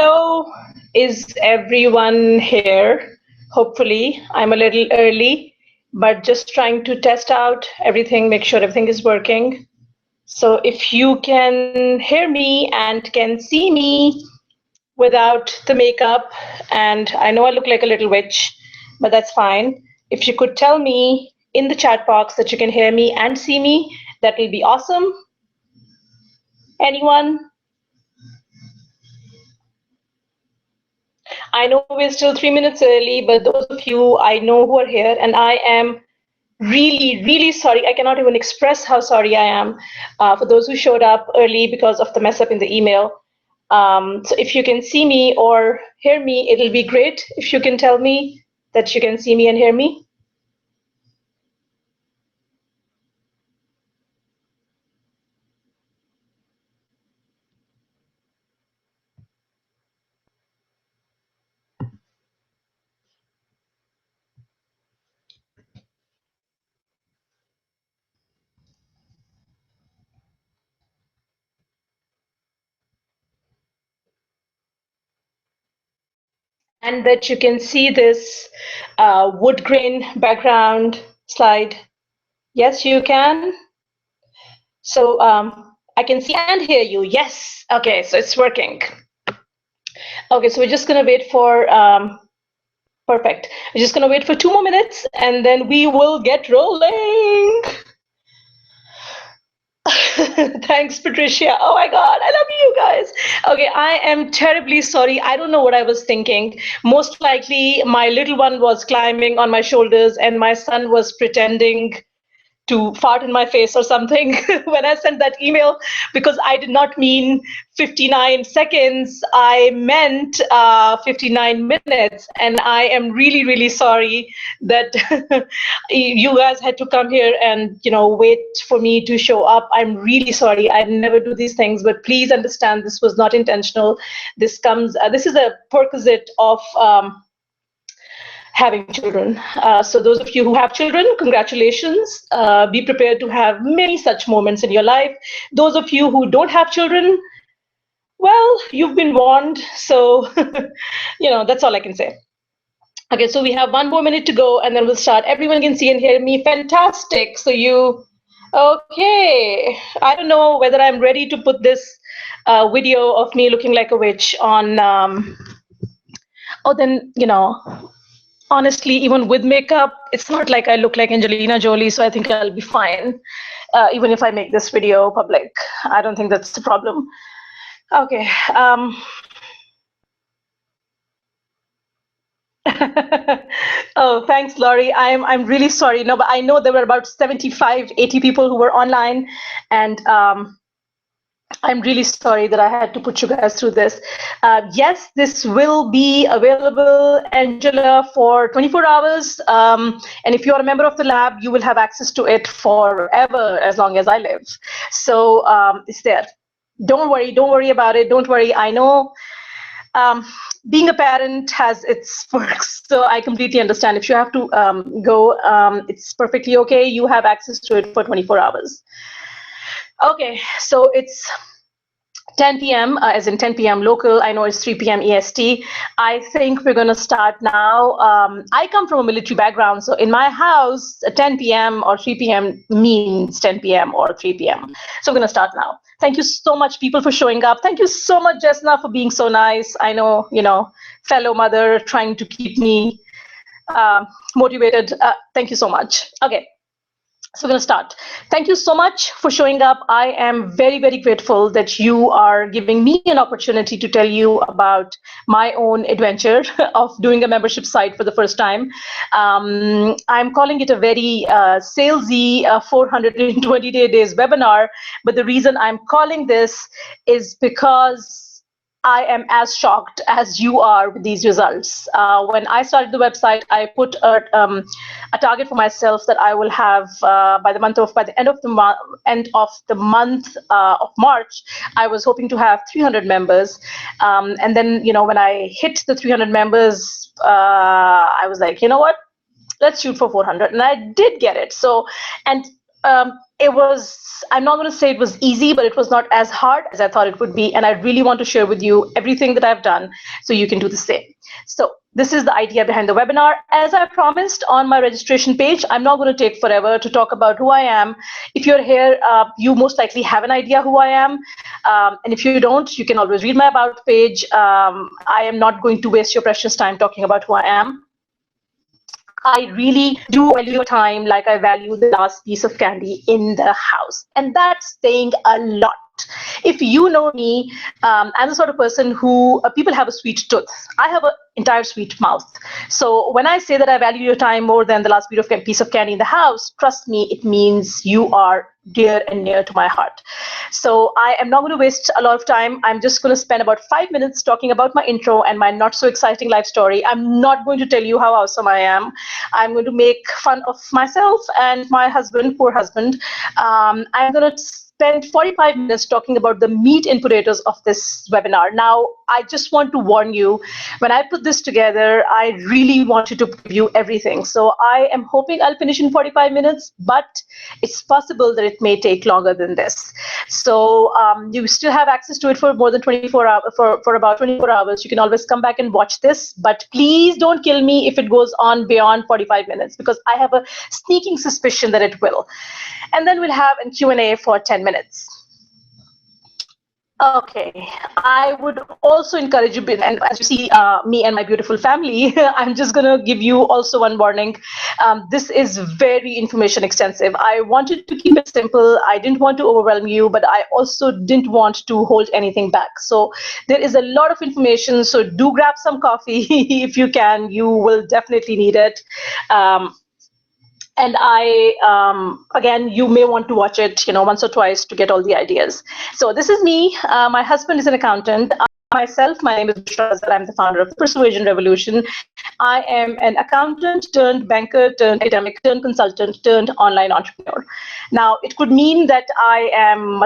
Hello, is everyone here? Hopefully, I'm a little early, but just trying to test out everything, make sure everything is working. So if you can hear me and can see me without the makeup, and I know I look like a little witch, but that's fine. If you could tell me in the chat box that you can hear me and see me, that will be awesome. Anyone? I know we're still 3 minutes early, but those of you I know who are here, and I am really, really sorry. I cannot even express how sorry I am for those who showed up early because of the mess up in the email. So if you can see me or hear me, it'll be great if you can tell me that you can see me and hear me. And that you can see this wood grain background slide. Yes, you can. So I can see and hear you. Yes. Okay, so it's working. Okay, so we're just going to wait for, perfect. We're just going to wait for 2 more minutes and then we will get rolling. Thanks, Patricia. Oh my God, I love you guys. Okay, I am terribly sorry. I don't know what I was thinking. Most likely, my little one was climbing on my shoulders and my son was pretending to fart in my face or something when I sent that email, because I did not mean 59 seconds. I meant 59 minutes. And I am really, really sorry that you guys had to come here and wait for me to show up. I'm really sorry. I never do these things, but please understand this was not intentional. This is a perquisite of having children. So those of you who have children, congratulations. Be prepared to have many such moments in your life. Those of you who don't have children, well, you've been warned. So, that's all I can say. Okay, so we have 1 more minute to go and then we'll start. Everyone can see and hear me. Fantastic. So okay. I don't know whether I'm ready to put this video of me looking like a witch on, honestly, even with makeup, it's not like I look like Angelina Jolie, so I think I'll be fine, even if I make this video public. I don't think that's the problem. Okay. Oh, thanks, Laurie. I'm really sorry. No, but I know there were about 75, 80 people who were online, and I'm really sorry that I had to put you guys through this. Yes, this will be available, Angela, for 24 hours. And if you're a member of the lab, you will have access to it forever, as long as I live. So it's there. Don't worry about it. Don't worry. I know being a parent has its perks, so I completely understand. If you have to go, it's perfectly okay. You have access to it for 24 hours. Okay, so it's 10 p.m. As in 10 p.m. local. I know it's 3 p.m. EST. I think we're going to start now. I come from a military background, so in my house, 10 p.m. or 3 p.m. means 10 p.m. or 3 p.m. So we're going to start now. Thank you so much, people, for showing up. Thank you so much, Jesna, for being so nice. I know, fellow mother trying to keep me motivated. Thank you so much. Okay. So we're going to start. Thank you so much for showing up. I am very, very grateful that you are giving me an opportunity to tell you about my own adventure of doing a membership site for the first time. I'm calling it a very salesy 420 days webinar, but the reason I'm calling this is because I am as shocked as you are with these results. When I started the website, I put a target for myself that I will have by the end of the month of March. I was hoping to have 300 members, and then when I hit the 300 members, I was like, you know what? Let's shoot for 400, and I did get it. So, and it was, I'm not going to say it was easy, but it was not as hard as I thought it would be. And I really want to share with you everything that I've done so you can do the same. So this is the idea behind the webinar. As I promised on my registration page, I'm not going to take forever to talk about who I am. If you're here, you most likely have an idea who I am. And if you don't, you can always read my about page. I am not going to waste your precious time talking about who I am. I really do value your time like I value the last piece of candy in the house. And that's saying a lot. If you know me, I'm the sort of person who people have a sweet tooth. I have an entire sweet mouth. So when I say that I value your time more than the last piece of candy in the house, trust me, it means you are dear and near to my heart. So I am not going to waste a lot of time. I'm just going to spend about 5 minutes talking about my intro and my not so exciting life story. I'm not going to tell you how awesome I am. I'm going to make fun of myself and my husband, poor husband. I'm going to spend 45 minutes talking about the meat and potatoes of this webinar. Now, I just want to warn you, when I put this together, I really wanted to give you everything. So I am hoping I'll finish in 45 minutes, but it's possible that it may take longer than this. So you still have access to it for more than 24 hours, for about 24 hours. You can always come back and watch this, but please don't kill me if it goes on beyond 45 minutes, because I have a sneaking suspicion that it will. And then we'll have a Q&A for 10 minutes. Okay, I would also encourage you, and as you see me and my beautiful family, I'm just going to give you also one warning. This is very information extensive. I wanted to keep it simple. I didn't want to overwhelm you, but I also didn't want to hold anything back. So there is a lot of information, so do grab some coffee if you can. You will definitely need it. And again, you may want to watch it, once or twice to get all the ideas. So this is me. My husband is an accountant. Myself, my name is Bushra Azhar. I'm the founder of the Persuasion Revolution. I am an accountant turned banker turned academic turned consultant turned online entrepreneur. Now, it could mean that I am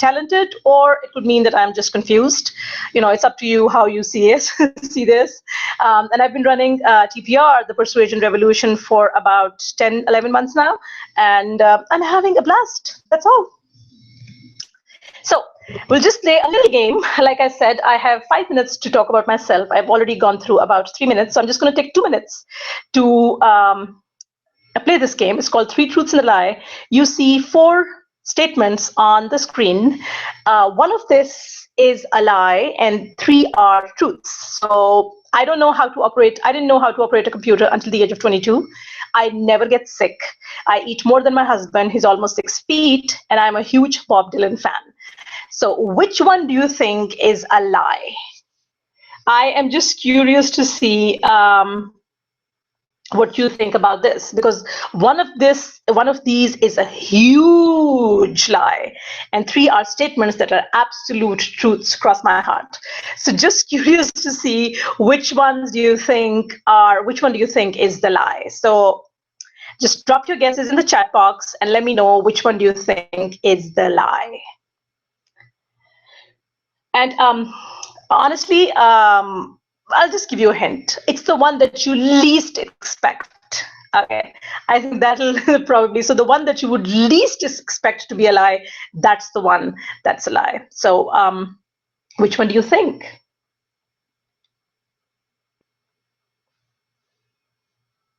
talented, or it could mean that I'm just confused. It's up to you how you see it, see this. And I've been running TPR, the Persuasion Revolution, for about 10, 11 months now, and I'm having a blast. That's all. So we'll just play a little game. Like I said, I have 5 minutes to talk about myself. I've already gone through about 3 minutes, so I'm just going to take 2 minutes to play this game. It's called Three Truths and a Lie. You see 4 statements on the screen. One of this is a lie and 3 are truths. So I don't know how to operate. I didn't know how to operate a computer until the age of 22. I never get sick. I eat more than my husband. He's almost 6 feet, and I'm a huge Bob Dylan fan. So which one do you think is a lie? I am just curious to see what you think about this, because one of these is a huge lie, and 3 are statements that are absolute truths. Cross my heart. So just curious to see which one do you think is the lie. So just drop your guesses in the chat box and let me know which one do you think is the lie. And honestly, I'll just give you a hint. It's the one that you least expect. Okay, I think that'll probably, so the one that you would least expect to be a lie, that's the one that's a lie. So which one do you think?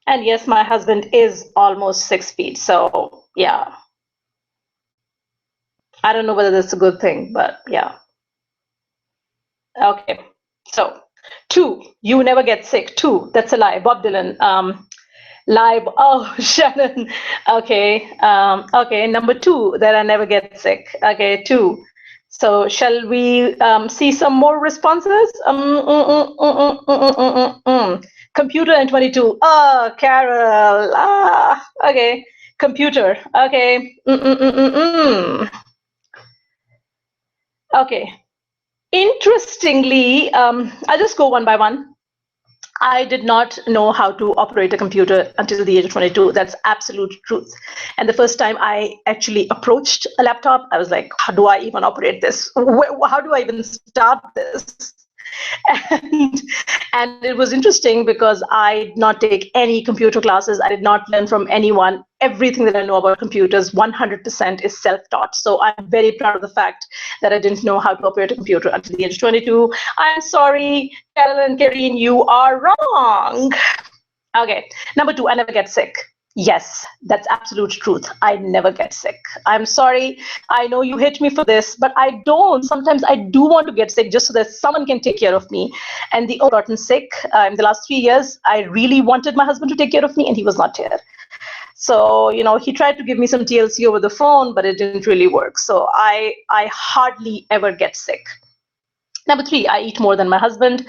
And yes, my husband is almost 6 feet. So yeah, I don't know whether that's a good thing, but yeah. Okay, so 2, you never get sick. 2, that's a lie. Bob Dylan. Lie. Oh, Shannon. Okay. Okay. Number 2, that I never get sick. Okay. 2. So shall we see some more responses? Computer and 22. Oh, Carol. Okay. Computer. Okay. Okay. Interestingly, I'll just go one by one. I did not know how to operate a computer until the age of 22. That's absolute truth. And the first time I actually approached a laptop, I was like, how do I even operate this? How do I even start this? and and it was interesting because I did not take any computer classes. I did not learn from anyone. Everything that I know about computers 100% is self-taught. So I'm very proud of the fact that I didn't know how to operate a computer until the age of 22. I'm sorry, Carol and Karine, you are wrong. Okay, number two, I never get sick. Yes, that's absolute truth. I never get sick. I'm sorry. I know you hate me for this, but I don't. Sometimes I do want to get sick just so that someone can take care of me. And the only gotten sick in the last 3 years, I really wanted my husband to take care of me, and he was not here. So, he tried to give me some TLC over the phone, but it didn't really work. So I hardly ever get sick. Number three, I eat more than my husband.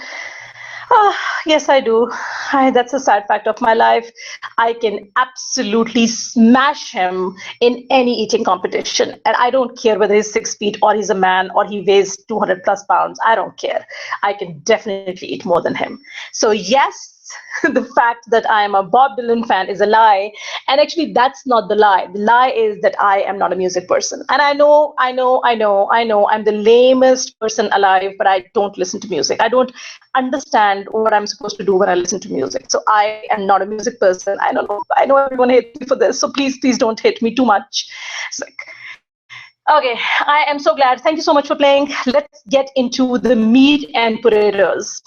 Yes, I do. That's a sad fact of my life. I can absolutely smash him in any eating competition. And I don't care whether he's 6 feet or he's a man or he weighs 200 plus pounds. I don't care. I can definitely eat more than him. So yes, the fact that I am a Bob Dylan fan is a lie. And actually, that's not the lie. The lie is that I am not a music person. And I know, I'm the lamest person alive, but I don't listen to music. I don't understand what I'm supposed to do when I listen to music. So I am not a music person. I don't know. I know everyone hates me for this. So please don't hate me too much. Okay, I am so glad. Thank you so much for playing. Let's get into the meat and potatoes.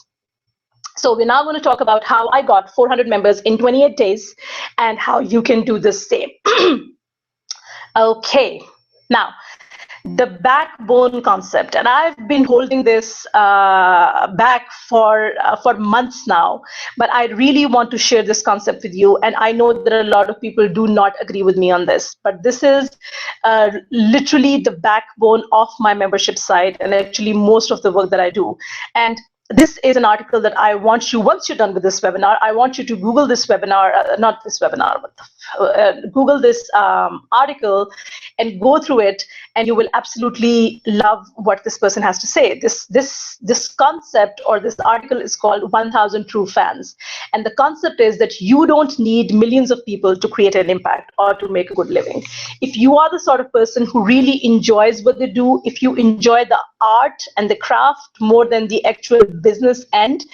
So we're now going to talk about how I got 400 members in 28 days and how you can do the same. Okay, now the backbone concept, and I've been holding this back for months now, but I really want to share this concept with you, and I know that a lot of people do not agree with me on this, but this is literally the backbone of my membership site and actually most of the work that I do. And this is an article that I want you, once you're done with this webinar, I want you to Google this webinar, not this webinar, but Google this article and go through it, and you will absolutely love what this person has to say. This concept or this article is called 1000 True Fans. And the concept is that you don't need millions of people to create an impact or to make a good living. If you are the sort of person who really enjoys what they do, if you enjoy the art and the craft more than the actual business end,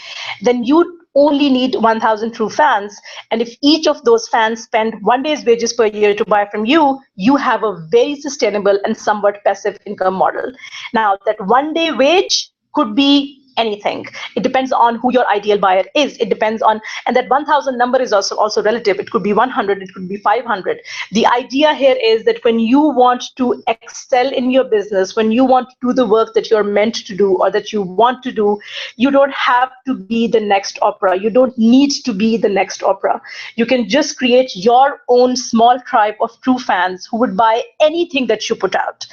then you only need 1000 true fans. And if each of those fans spend 1 day's wages per year to buy from you, you have a very sustainable and somewhat passive income model. Now, that 1 day wage could be anything. It depends on who your ideal buyer is. It depends on, and that 1000 number is also relative. It could be 100, it could be 500. The idea here is that when you want to excel in your business, when you want to do the work that you're meant to do or that you want to do, you don't have to be the next Oprah. You don't need to be the next Oprah. You can just create your own small tribe of true fans who would buy anything that you put out.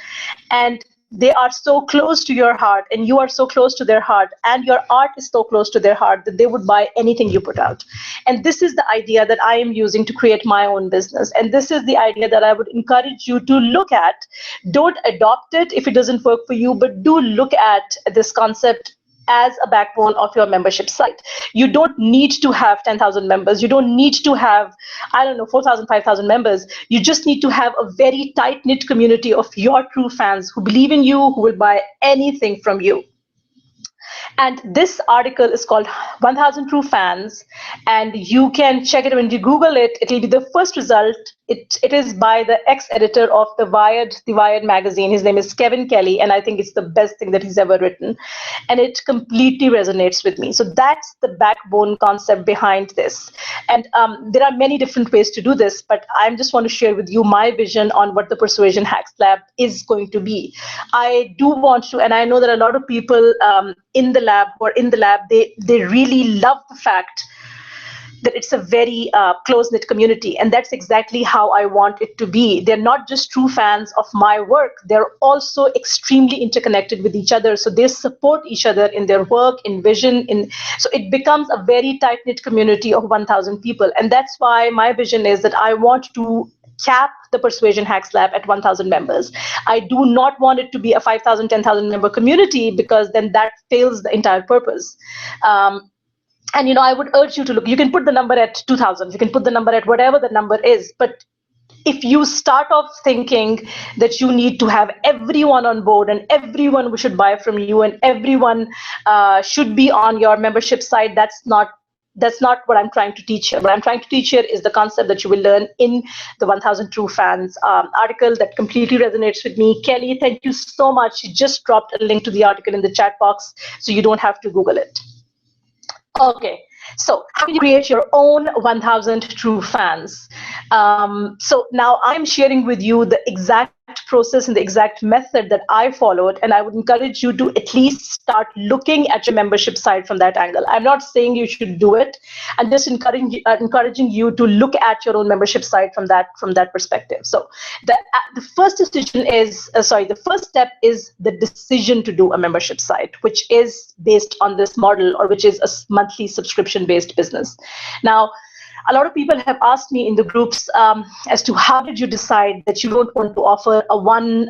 And they are so close to your heart, and you are so close to their heart, and your art is so close to their heart that they would buy anything you put out. And this is the idea that I am using to create my own business. And this is the idea that I would encourage you to look at. Don't adopt it if it doesn't work for you, but do look at this concept as a backbone of your membership site. You don't need to have 10,000 members. You don't need to have, 4,000, 5,000 members. You just need to have a very tight-knit community of your true fans who believe in you, who will buy anything from you. And this article is called 1000 True Fans, and you can check it when you Google it. It will be the first result. It is by the ex-editor of the Wired magazine. His name is Kevin Kelly, and I think it's the best thing that he's ever written. And it completely resonates with me. So that's the backbone concept behind this. And there are many different ways to do this, but I just want to share with you my vision on what the Persuasion Hacks Lab is going to be. I do want to, and I know that a lot of people in the lab or in the lab, they really love the fact that it's a very close-knit community, and that's exactly how I want it to be. They're not just true fans of my work, they're also extremely interconnected with each other, so they support each other in their work, in vision, so it becomes a very tight-knit community of 1000 people. And that's why my vision is that I want to cap the Persuasion Hacks Lab at 1000 members. I do not want it to be a 5,000, 10,000 member community, because then that fails the entire purpose. And I would urge you to look. You can put the number at 2000. You can put the number at whatever the number is, but if you start off thinking that you need to have everyone on board and everyone should buy from you and everyone should be on your membership site, that's not what I'm trying to teach here. What I'm trying to teach here is the concept that you will learn in the 1000 True Fans article that completely resonates with me. Kelly, thank you so much. She just dropped a link to the article in the chat box, so you don't have to Google it. Okay, so how can you create your own 1000 True Fans? So now I'm sharing with you the exact process and the exact method that I followed, and I would encourage you to at least start looking at your membership site from that angle. I'm not saying you should do it. I'm just encouraging you to look at your own membership site from that perspective. So the first decision is the first step is the decision to do a membership site, which is based on this model, or which is a monthly subscription based business. Now, a lot of people have asked me in the groups as to how did you decide that you don't want to offer a one-time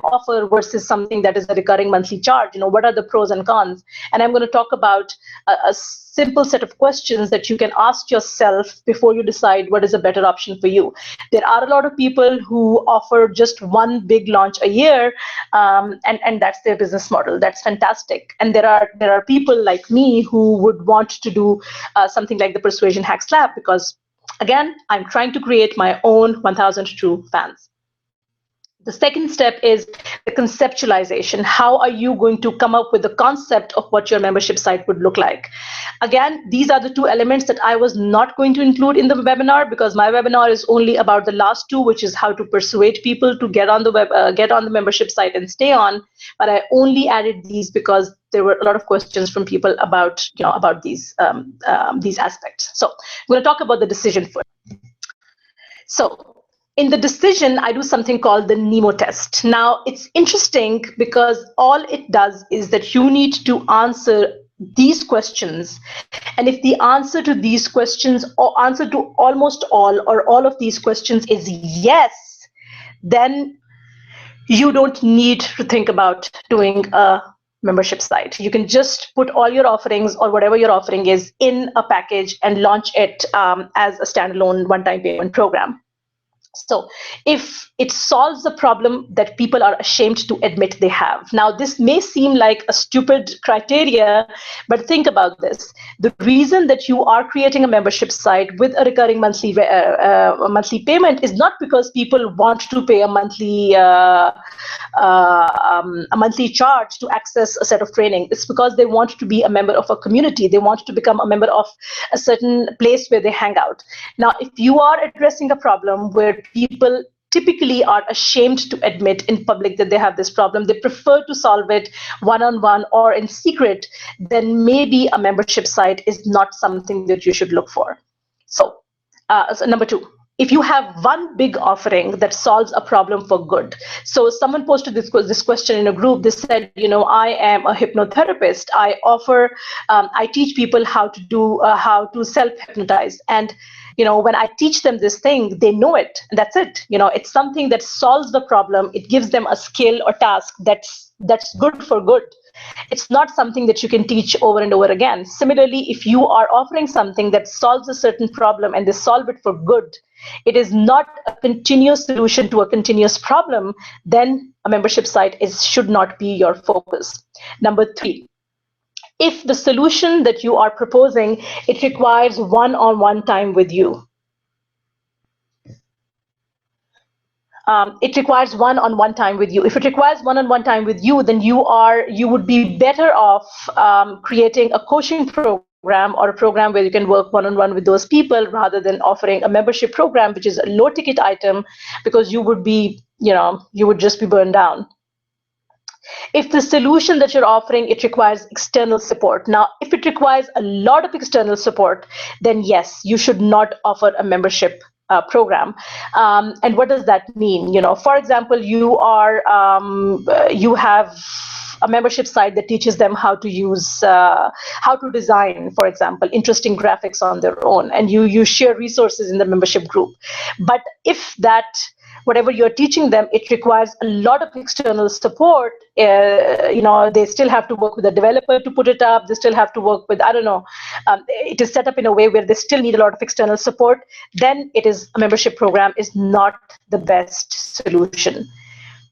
offer versus something that is a recurring monthly charge. What are the pros and cons? And I'm going to talk about a simple set of questions that you can ask yourself before you decide what is a better option for you. There are a lot of people who offer just one big launch a year, and that's their business model. That's fantastic. And there are people like me who would want to do something like the Persuasion Hacks Lab, because again, I'm trying to create my own 1000 True Fans. The second step is the conceptualization. How are you going to come up with the concept of what your membership site would look like? Again, these are the two elements that I was not going to include in the webinar, because my webinar is only about the last two, which is how to persuade people to get on the membership site and stay on. But I only added these because there were a lot of questions from people about these aspects. So I'm going to talk about the decision first. So in the decision, I do something called the Nemo test. Now, it's interesting because all it does is that you need to answer these questions. And if the answer to these questions, or answer to almost all or all of these questions, is yes, then you don't need to think about doing a membership site. You can just put all your offerings or whatever your offering is in a package and launch it as a standalone one-time payment program. So if it solves a problem that people are ashamed to admit they have. Now, this may seem like a stupid criteria, but think about this. The reason that you are creating a membership site with a recurring monthly payment is not because people want to pay a monthly charge to access a set of training. It's because they want to be a member of a community. They want to become a member of a certain place where they hang out. Now, if you are addressing a problem where people typically are ashamed to admit in public that they have this problem, they prefer to solve it one-on-one or in secret, then maybe a membership site is not something that you should look for. So number two, if you have one big offering that solves a problem for good. So someone posted this question in a group. They said, I am a hypnotherapist. I offer, I teach people how to self-hypnotize. And when I teach them this thing, they know it, and that's it. It's something that solves the problem. It gives them a skill or task that's good for good. It's not something that you can teach over and over again. Similarly, if you are offering something that solves a certain problem and they solve it for good, it is not a continuous solution to a continuous problem, then a membership site should not be your focus. Number three, if the solution that you are proposing, it requires one-on-one time with you. It requires one-on-one time with you. If it requires one-on-one time with you, then you would be better off creating a coaching program or a program where you can work one-on-one with those people, rather than offering a membership program, which is a low-ticket item, because you would just be burned down. If the solution that you're offering, it requires external support. Now, if it requires a lot of external support, then yes, you should not offer a membership program. And what does that mean? For example, you have a membership site that teaches them how to design, for example, interesting graphics on their own, and you share resources in the membership group. But if that whatever you're teaching them, it requires a lot of external support. They still have to work with a developer to put it up. They still have to work with, I don't know, it is set up in a way where they still need a lot of external support. Then it is a membership program is not the best solution.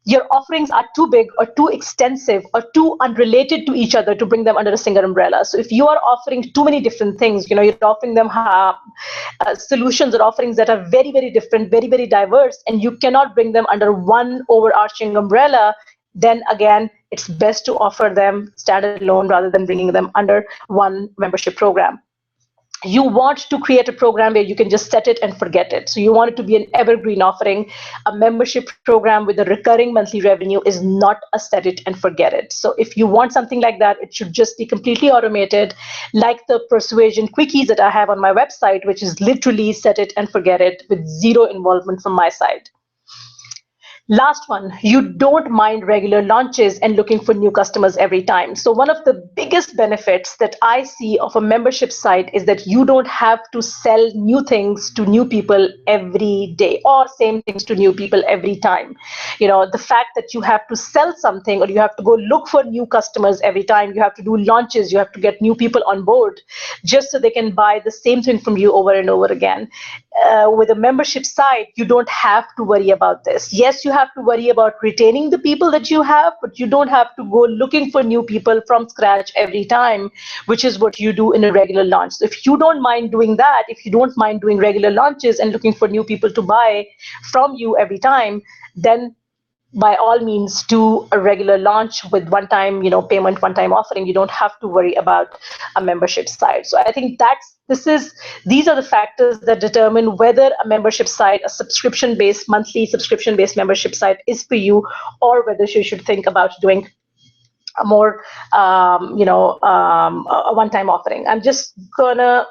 Your offerings are too big or too extensive or too unrelated to each other to bring them under a single umbrella. So if you are offering too many different things, you're offering them solutions or offerings that are very, very different, very, very diverse, and you cannot bring them under one overarching umbrella, then again, it's best to offer them standalone rather than bringing them under one membership program. You want to create a program where you can just set it and forget it. So you want it to be an evergreen offering. A membership program with a recurring monthly revenue is not a set it and forget it. So if you want something like that, it should just be completely automated, like the persuasion quickies that I have on my website, which is literally set it and forget it with zero involvement from my side. Last one, you don't mind regular launches and looking for new customers every time. So one of the biggest benefits that I see of a membership site is that you don't have to sell new things to new people every day or same things to new people every time. The fact that you have to sell something or you have to go look for new customers every time, you have to do launches, you have to get new people on board just so they can buy the same thing from you over and over again. With a membership site, you don't have to worry about this. Yes, you have to worry about retaining the people that you have, but you don't have to go looking for new people from scratch every time, which is what you do in a regular launch. So if you don't mind doing that, if you don't mind doing regular launches and looking for new people to buy from you every time, then by all means do a regular launch with one-time payment, one-time offering. You don't have to worry about a membership site. So I think these are the factors that determine whether a membership site, a subscription-based, monthly subscription-based membership site is for you, or whether you should think about doing a more a one-time offering. I'm just gonna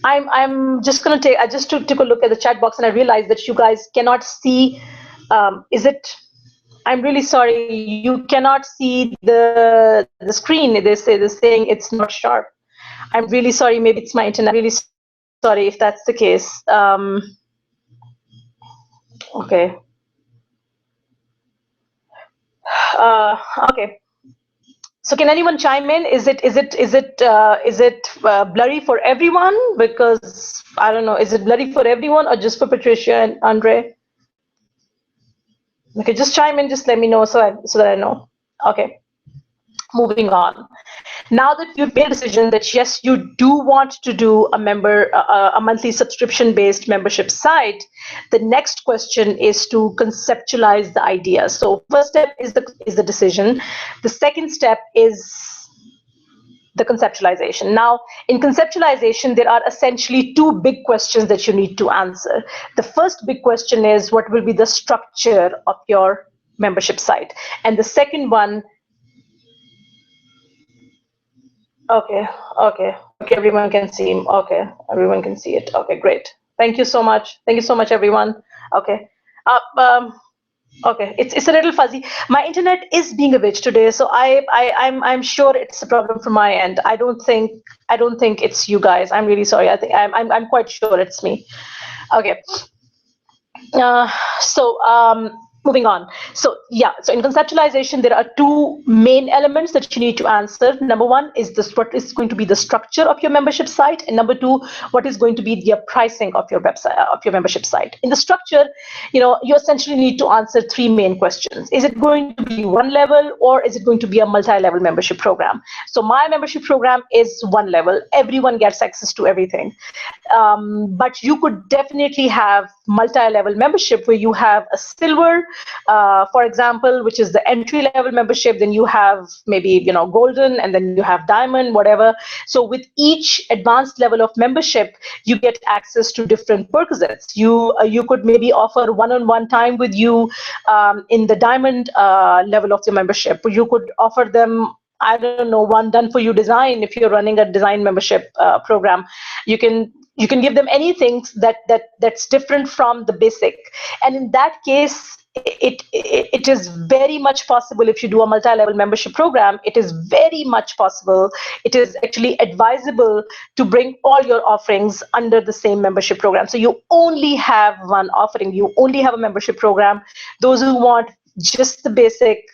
I'm just going to take, I just took a look at the chat box and I realized that you guys cannot see, I'm really sorry, you cannot see the screen. They're saying it's not sharp. I'm really sorry, maybe it's my internet. I'm really sorry if that's the case. Okay. Okay. So can anyone chime in? Is it blurry for everyone? Because I don't know, is it blurry for everyone or just for Patricia and Andre? Okay, just chime in. Just let me know so that I know. Okay. Moving on. Now that you've made a decision that yes, you do want to do a monthly subscription-based membership site, the next question is to conceptualize the idea. So first step is the decision. The second step is the conceptualization. Now, in conceptualization, there are essentially two big questions that you need to answer. The first big question is, what will be the structure of your membership site? And the second one, okay, everyone can see. Okay, everyone can see it. Okay, great. Thank you so much. Thank you so much, everyone. Okay. Okay, it's a little fuzzy. My internet is being a bitch today, so I'm sure it's a problem from my end. I don't think it's you guys. I'm really sorry. I think I'm quite sure it's me. Okay. Moving on. So in conceptualization, there are two main elements that you need to answer. Number one is what is going to be the structure of your membership site, and number two, what is going to be the pricing of your website, of your membership site. In the structure, you essentially need to answer three main questions. Is it going to be one level, or is it going to be a multi-level membership program? So my membership program is one level. Everyone gets access to everything. But you could definitely have multi-level membership where you have a silver, for example, which is the entry-level membership. Then you have maybe golden, and then you have diamond, whatever. So with each advanced level of membership, you get access to different perquisites. You could maybe offer one-on-one time with you in the diamond level of your membership. You could offer them I don't know, one done for you design. If you're running a design membership program, you can give them anything that's different from the basic. And in that case, it is very much possible. If you do a multi-level membership program, it is very much possible, it is actually advisable to bring all your offerings under the same membership program. So you only have one offering, you only have a membership program. Those who want just the basic,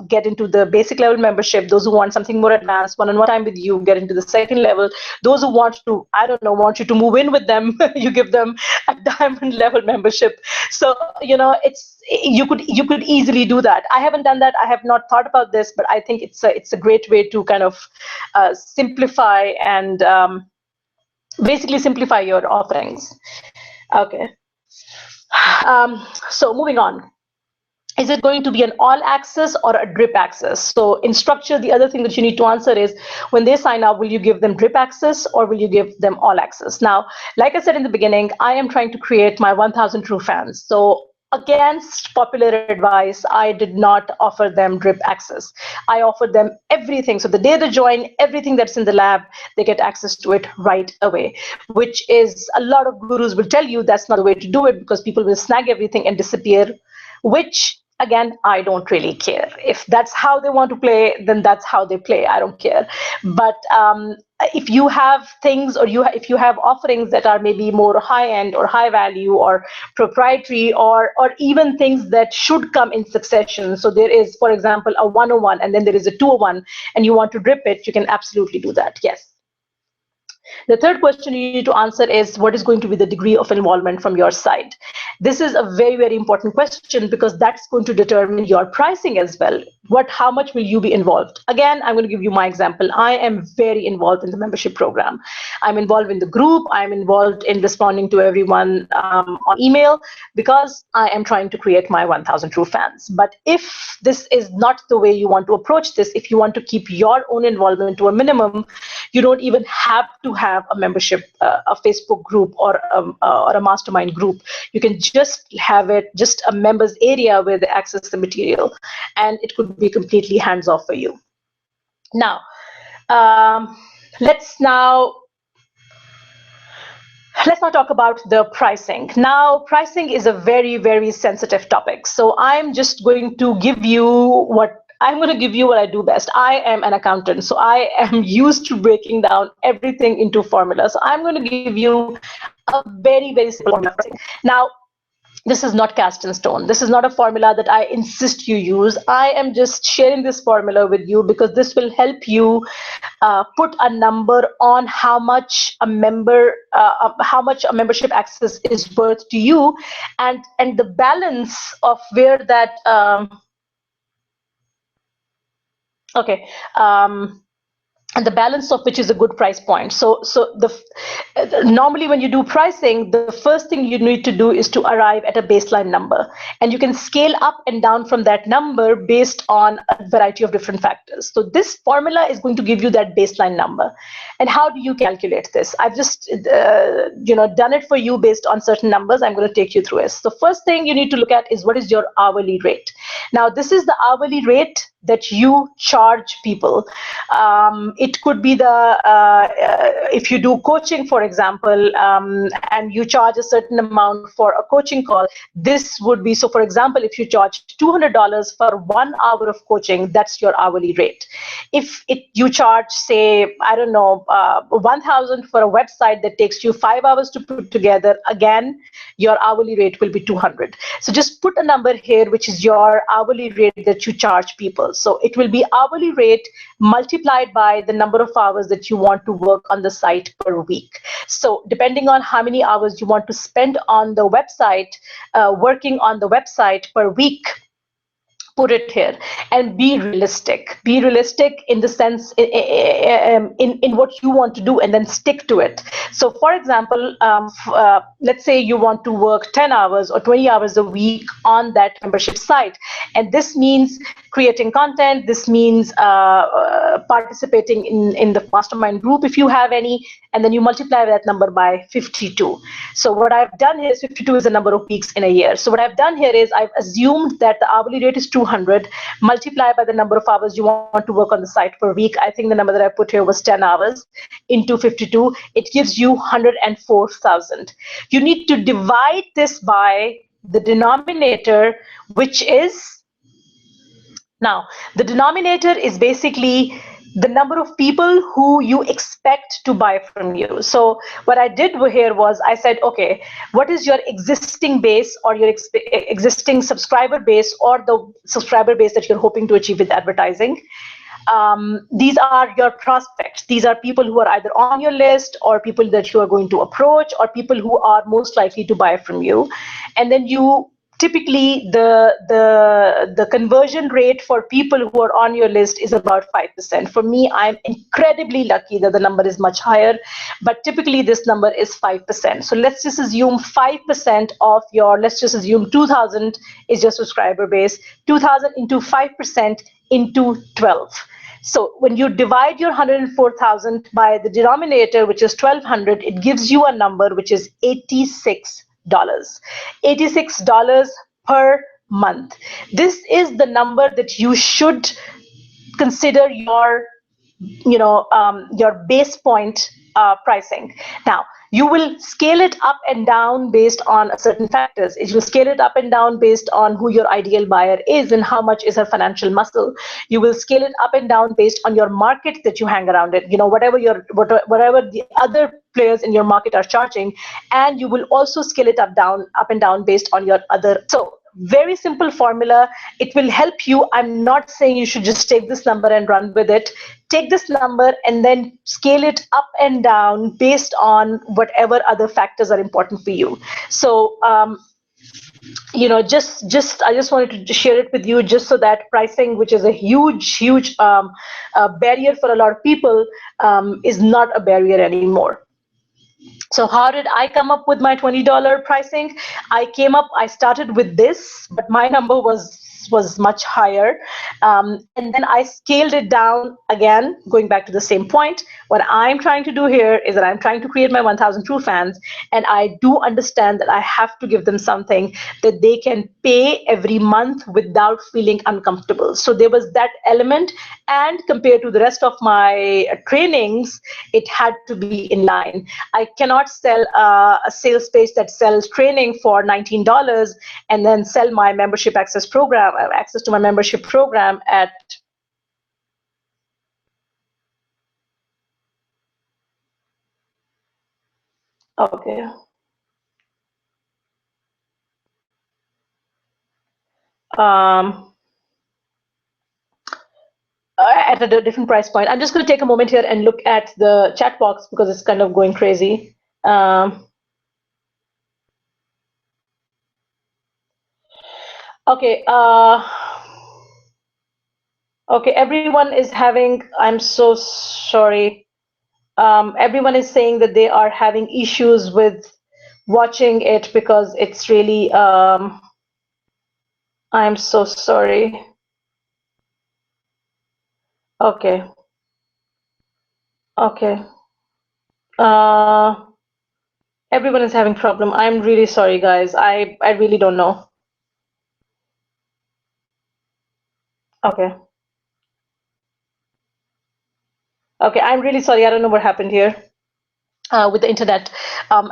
get into the basic level membership. Those who want something more advanced, one-on-one time with you, get into the second level. Those who want to, I don't know, want you to move in with them, you give them a diamond level membership. So you could easily do that. I haven't done that. I have not thought about this, but I think it's a great way to kind of simplify and basically simplify your offerings. Okay. So moving on. Is it going to be an all access or a drip access? So in structure, the other thing that you need to answer is, when they sign up, will you give them drip access or will you give them all access? Now, like I said in the beginning, I am trying to create my 1,000 true fans. So against popular advice, I did not offer them drip access. I offered them everything. So the day they join, everything that's in the lab, they get access to it right away, which is, a lot of gurus will tell you that's not the way to do it, because people will snag everything and disappear, which again, I don't really care. If that's how they want to play, then that's how they play. I don't care. But if you have things, or if you have offerings that are maybe more high end or high value or proprietary, or even things that should come in succession. So there is, for example, a 101 and then there is a 201, and you want to drip it, you can absolutely do that. Yes. The third question you need to answer is, what is going to be the degree of involvement from your side? This is a very, very important question, because that's going to determine your pricing as well. How much will you be involved? Again, I'm going to give you my example. I am very involved in the membership program. I'm involved in the group. I'm involved in responding to everyone on email, because I am trying to create my 1,000 true fans. But if this is not the way you want to approach this, if you want to keep your own involvement to a minimum, you don't even have to have a membership, a Facebook group, or a mastermind group. You can just have it just a members area where they access the material, and it could be completely hands off for you. Now, let's now talk about the pricing. Now, pricing is a very, very sensitive topic. So I'm just going to give you what I do best. I am an accountant, so I am used to breaking down everything into formulas. So I'm going to give you a very, very simple formula. Now, this is not cast in stone. This is not a formula that I insist you use. I am just sharing this formula with you because this will help you put a number on how much a membership access is worth to you, and the balance of where that and the balance of which is a good price point. So normally when you do pricing, the first thing you need to do is to arrive at a baseline number, and you can scale up and down from that number based on a variety of different factors. So this formula is going to give you that baseline number. And how do you calculate this? I've just done it for you based on certain numbers. I'm going to take you through it. So first thing you need to look at is, what is your hourly rate? Now, this is the hourly rate that you charge people. It could be if you do coaching, for example, and you charge a certain amount for a coaching call, this would be, so for example, if you charge $200 for 1 hour of coaching, that's your hourly rate. If you charge, say, I don't know, 1,000 for a website that takes you 5 hours to put together, again, your hourly rate will be 200. So just put a number here, which is your hourly rate that you charge people. So it will be hourly rate multiplied by the number of hours that you want to work on the site per week. So depending on how many hours you want to spend on the website, working on the website per week, put it here, and be realistic. Be realistic in the sense in what you want to do, and then stick to it. So for example, let's say you want to work 10 hours or 20 hours a week on that membership site, and this means creating content. This means participating in the mastermind group if you have any, and then you multiply that number by 52. So what I've done here is 52 is the number of weeks in a year. So what I've done here is I've assumed that the hourly rate is $200 200, multiply by the number of hours you want to work on the site per week. I think the number that I put here was 10 hours into 52. It gives you 104,000. You need to divide this by the denominator, which is, now, the denominator is basically the number of people who you expect to buy from you. So what I did here was I said, okay, what is your existing base or your existing subscriber base or the subscriber base that you're hoping to achieve with advertising? These are your prospects. These are people who are either on your list or people that you are going to approach or people who are most likely to buy from you. And then you typically the conversion rate for people who are on your list is about 5%. For me, I'm incredibly lucky that the number is much higher, but typically this number is 5%. So let's just assume 5% of your, let's just assume 2,000 is your subscriber base. 2,000 into 5% into 12. So when you divide your 104,000 by the denominator, which is 1,200, it gives you a number which is $86. $86 per month. This is the number that you should consider your your base point pricing. Now, you will scale it up and down based on certain factors. It will scale it up and down based on who your ideal buyer is and how much is her financial muscle. You will scale it up and down based on your market that you hang around it. Whatever the other players in your market are charging, and you will also scale it up and down based on your other. So very simple formula. It will help you. I'm not saying you should just take this number and run with it. Take this number and then scale it up and down based on whatever other factors are important for you. So I just wanted to share it with you, just so that pricing, which is a huge barrier for a lot of people, is not a barrier anymore. So how did I come up with my $20 pricing? I started with this, but my number was much higher. And then I scaled it down again, going back to the same point. What I'm trying to do here is that I'm trying to create my 1,000 true fans, and I do understand that I have to give them something that they can pay every month without feeling uncomfortable. So there was that element, and compared to the rest of my trainings, it had to be in line. I cannot sell a sales page that sells training for $19 and then sell my membership access to my membership program at okay. At a different price point. I'm just going to take a moment here and look at the chat box because it's kind of going crazy. Okay. Okay, everyone is having, I'm so sorry. Everyone is saying that they are having issues with watching it because it's really, I'm so sorry. Okay. Okay. Everyone is having problem. I'm really sorry, guys. I really don't know. Okay. Okay, I'm really sorry. I don't know what happened here. With the internet,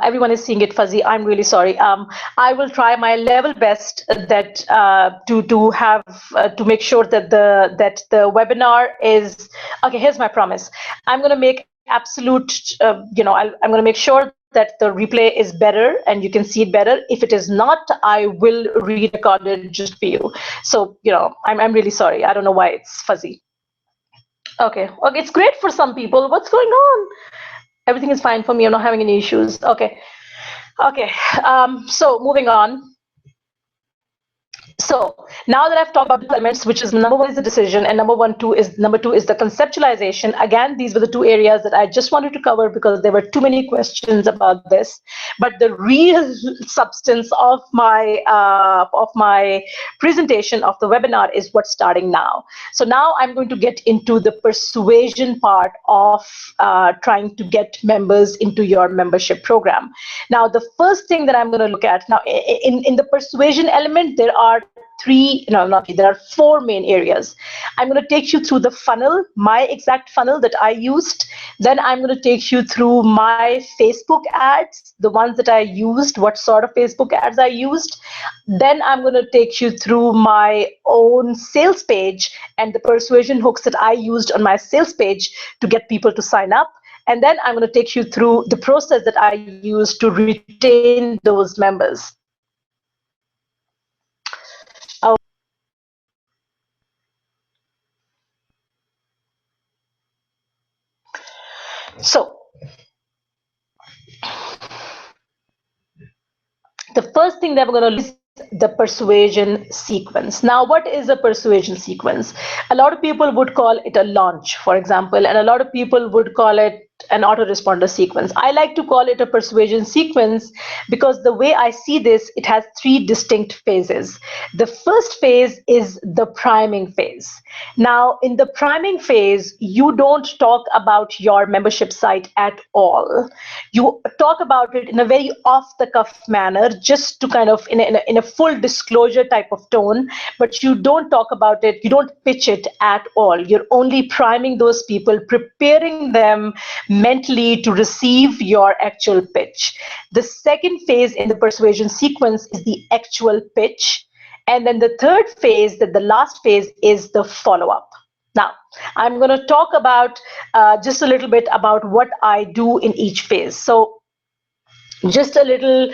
everyone is seeing it fuzzy. I'm really sorry. I will try my level best that to make sure that the webinar is okay. Here's my promise. I'm going to make absolute. I'm going to make sure that the replay is better and you can see it better. If it is not, I will re-record it just for you. So I'm really sorry. I don't know why it's fuzzy. Okay. Okay, it's great for some people. What's going on? Everything is fine for me. I'm not having any issues. Okay. Okay. So moving on. So now that I've talked about the elements, which is number one is the decision, and number two is the conceptualization. Again, these were the two areas that I just wanted to cover because there were too many questions about this. But the real substance of my presentation of the webinar is what's starting now. So now I'm going to get into the persuasion part of trying to get members into your membership program. Now, the first thing that I'm going to look at now in the persuasion element, there are there are four main areas. I'm going to take you through the funnel, my exact funnel that I used. Then I'm going to take you through my Facebook ads, the ones that I used, what sort of Facebook ads I used. Then I'm going to take you through my own sales page and the persuasion hooks that I used on my sales page to get people to sign up. And then I'm going to take you through the process that I use to retain those members. So the first thing that we're going to look is the persuasion sequence. Now, what is a persuasion sequence? A lot of people would call it a launch, for example, and a lot of people would call it an autoresponder sequence. I like to call it a persuasion sequence because the way I see this, it has three distinct phases. The first phase is the priming phase. Now, in the priming phase, you don't talk about your membership site at all. You talk about it in a very off-the-cuff manner, just to kind of in a full disclosure type of tone, but you don't talk about it, you don't pitch it at all. You're only priming those people, preparing them mentally to receive your actual pitch. The second phase in the persuasion sequence is the actual pitch. And then the third phase, the last phase, is the follow-up. Now, I'm going to talk about just a little bit about what I do in each phase. So just a little,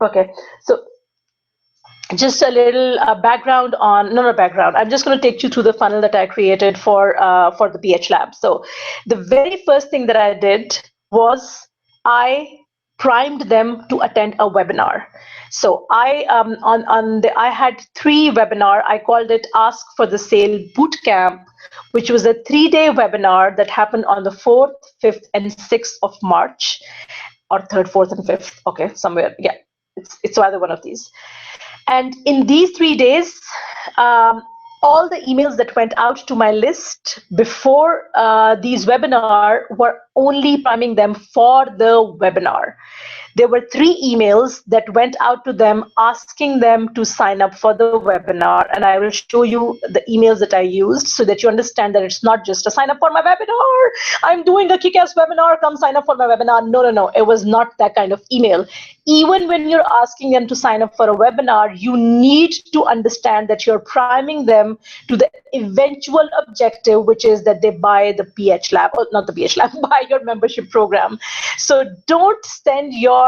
okay, so just a little background on, no background, I'm just going to take you through the funnel that I created for the PH Lab. So the very first thing that I did was I primed them to attend a webinar. So I I had 3 webinar. I called it Ask for the Sale Bootcamp, which was a 3-day webinar that happened on the 4th, 5th, and 6th of March, or 3rd, 4th, and 5th. Okay, somewhere, yeah, it's either one of these. And in these 3 days, all the emails that went out to my list before these webinar were only priming them for the webinar. There were 3 emails that went out to them asking them to sign up for the webinar, and I will show you the emails that I used so that you understand that it's not just a sign up for my webinar, I'm doing a kick-ass webinar, come sign up for my webinar. No, it was not that kind of email. Even when you're asking them to sign up for a webinar, you need to understand that you're priming them to the eventual objective, which is that they buy the PH Lab, or not the PH Lab, buy your membership program. So don't send your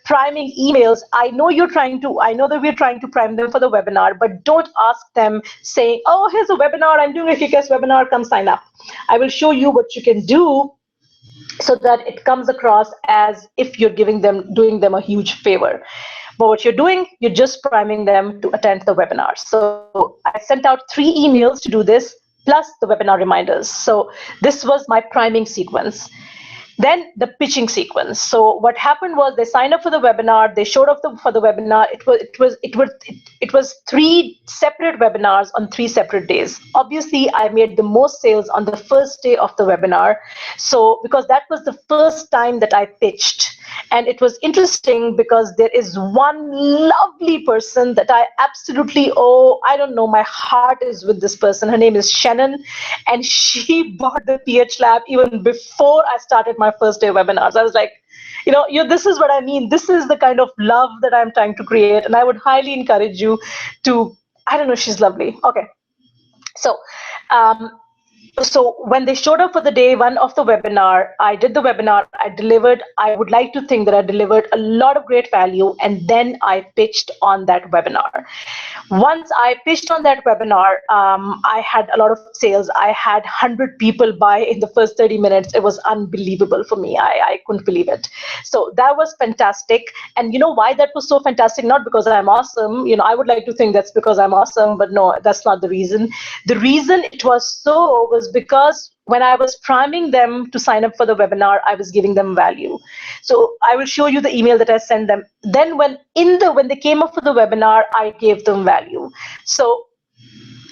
priming emails. I know that we're trying to prime them for the webinar, but don't ask them saying, oh, here's a webinar, I'm doing a kick-ass webinar, come sign up. I will show you what you can do so that it comes across as if you're doing them a huge favor. But what you're doing, you're just priming them to attend the webinar. So I sent out 3 emails to do this, plus the webinar reminders. So this was my priming sequence. Then the pitching sequence. So what happened was they signed up for the webinar, they showed up for the webinar. It was 3 separate webinars on 3 separate days. Obviously, I made the most sales on the first day of the webinar. So because that was the first time that I pitched. And it was interesting because there is one lovely person that I absolutely I don't know, my heart is with this person. Her name is Shannon, and she bought the PH Lab even before I started my first day webinars. I was like, this is what I mean. This is the kind of love that I'm trying to create, and I would highly encourage you to, I don't know, she's lovely. Okay. So when they showed up for the day 1 of the webinar, I did the webinar, I delivered. I would like to think that I delivered a lot of great value, and then I pitched on that webinar. Once I pitched on that webinar, I had a lot of sales. I had 100 people buy in the first 30 minutes. It was unbelievable for me. I couldn't believe it. So that was fantastic. And you know why that was so fantastic? Not because I'm awesome. I would like to think that's because I'm awesome, but no, that's not the reason. The reason it was so was because when I was priming them to sign up for the webinar, I was giving them value. So I will show you the email that I sent them. Then when they came up for the webinar, I gave them value. So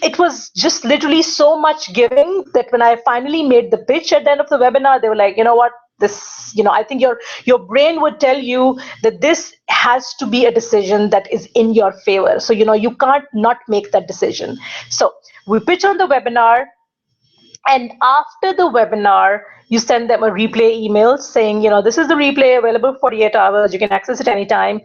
it was just literally so much giving that when I finally made the pitch at the end of the webinar, they were like, you know what? this, I think your brain would tell you that this has to be a decision that is in your favor. So you can't not make that decision. So we pitch on the webinar, and after the webinar, you send them a replay email saying, this is the replay, available 48 hours, you can access it anytime.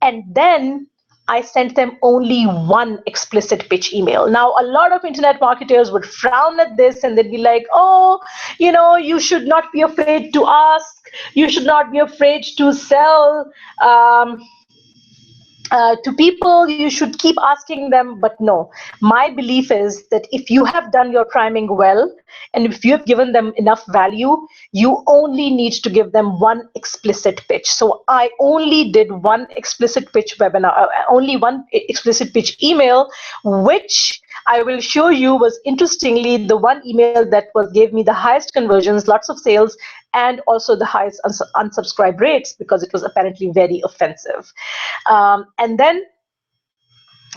And then I sent them only one explicit pitch email. Now, a lot of internet marketers would frown at this, and they'd be like, oh, you should not be afraid to ask, you should not be afraid to sell. To people, you should keep asking them. But no, my belief is that if you have done your priming well, and if you have given them enough value, you only need to give them one explicit pitch. So I only did one explicit pitch webinar, only one explicit pitch email, which I will show you was, interestingly, the one email that gave me the highest conversions, lots of sales, and also the highest unsubscribe rates, because it was apparently very offensive. And then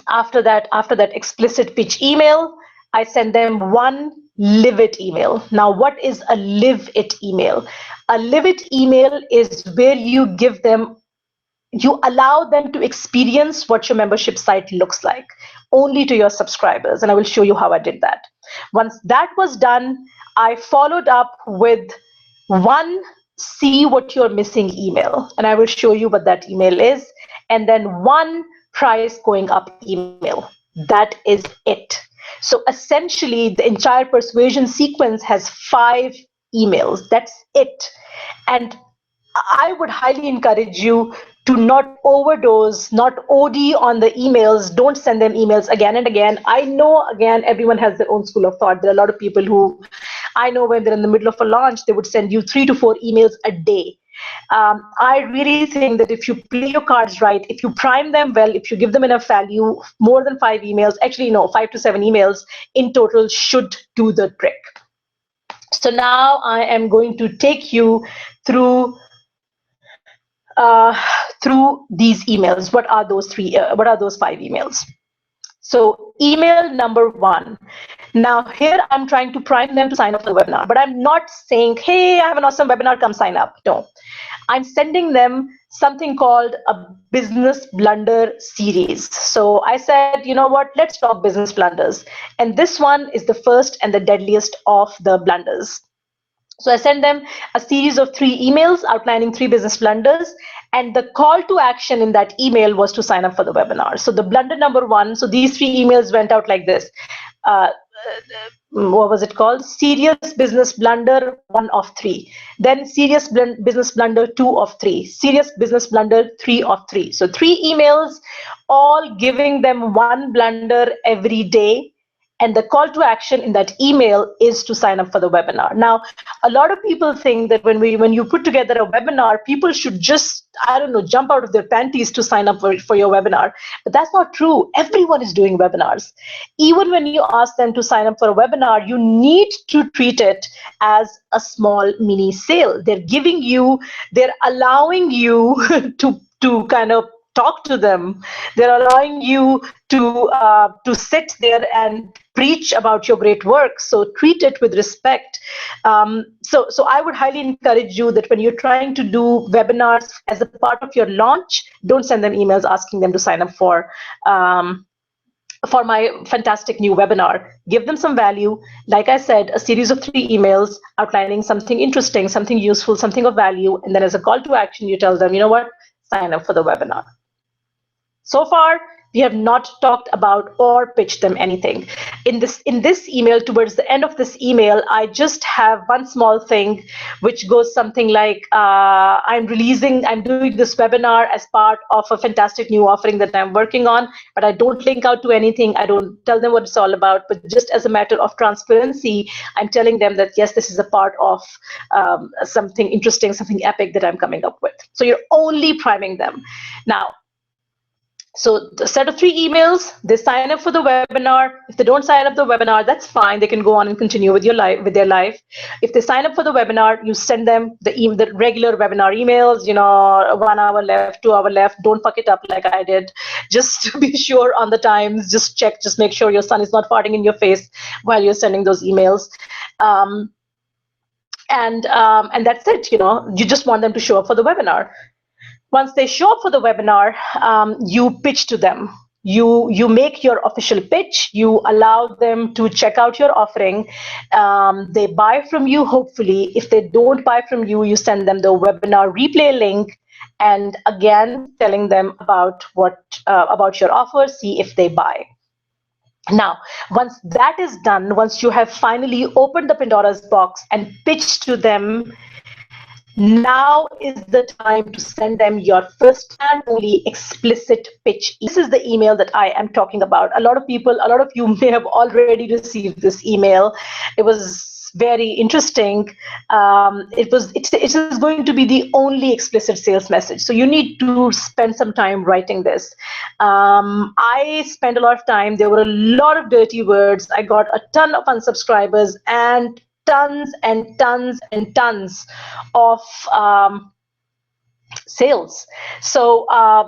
after that explicit pitch email, I send them one live it email. Now, what is a live it email? A live it email is where you allow them to experience what your membership site looks like, only to your subscribers. And I will show you how I did that. Once that was done, I followed up with one see what you're missing email. And I will show you what that email is. And then one price going up email. That is it. So essentially, the entire persuasion sequence has 5 emails. That's it. And I would highly encourage you to not overdose, not OD on the emails. Don't send them emails again and again. I know, again, everyone has their own school of thought. There are a lot of people who, I know, when they're in the middle of a launch, they would send you 3 to 4 emails a day. I really think that if you play your cards right, if you prime them well, if you give them enough value, more than 5 emails, actually no, 5 to 7 emails in total should do the trick. So now I am going to take you through these emails. What are those 5 emails? So email number 1. Now here I'm trying to prime them to sign up for the webinar, but I'm not saying, hey, I have an awesome webinar, come sign up. No, I'm sending them something called a business blunder series. So I said, you know what, let's talk business blunders. And this one is the first and the deadliest of the blunders. So I sent them a series of 3 emails outlining 3 business blunders, and the call to action in that email was to sign up for the webinar. So the blunder number 1, so these 3 emails went out like this. What was it called? Serious business blunder 1 of 3. Then serious business blunder 2 of 3. Serious business blunder 3 of 3. So 3 emails, all giving them 1 blunder every day. And the call to action in that email is to sign up for the webinar. Now, a lot of people think that when you put together a webinar, people should just, I don't know, jump out of their panties to sign up for your webinar. But that's not true. Everyone is doing webinars. Even when you ask them to sign up for a webinar, you need to treat it as a small mini sale. They're allowing you to kind of talk to them. They're allowing you to sit there and preach about your great work. So treat it with respect. So I would highly encourage you that when you're trying to do webinars as a part of your launch, don't send them emails asking them to sign up for my fantastic new webinar. Give them some value. Like I said, a series of 3 emails outlining something interesting, something useful, something of value, and then as a call to action, you tell them, you know what, sign up for the webinar. So far, we have not talked about or pitched them anything. In this email, towards the end of this email, I just have one small thing, which goes something like, I'm doing this webinar as part of a fantastic new offering that I'm working on, but I don't link out to anything. I don't tell them what it's all about, but just as a matter of transparency, I'm telling them that, yes, this is a part of something interesting, something epic that I'm coming up with. So you're only priming them. Now, so the set of 3 emails, they sign up for the webinar. If they don't sign up the webinar, that's fine. They can go on and continue with their life. If they sign up for the webinar, you send them the regular webinar emails, 1 hour left, 2 hour left. Don't fuck it up like I did. Just be sure on the times, just check, just make sure your son is not farting in your face while you're sending those emails. And that's it. You just want them to show up for the webinar. Once they show up for the webinar, you pitch to them. You make your official pitch. You allow them to check out your offering. They buy from you, hopefully. If they don't buy from you, you send them the webinar replay link, and again telling them about your offer. See if they buy. Now, once that is done, once you have finally opened the Pandora's box and pitched to them, now is the time to send them your first and only explicit pitch. This is the email that I am talking about. A lot of you may have already received this email. It was very interesting. It is going to be the only explicit sales message. So you need to spend some time writing this. I spent a lot of time. There were a lot of dirty words. I got a ton of unsubscribers and tons and tons and tons of sales. So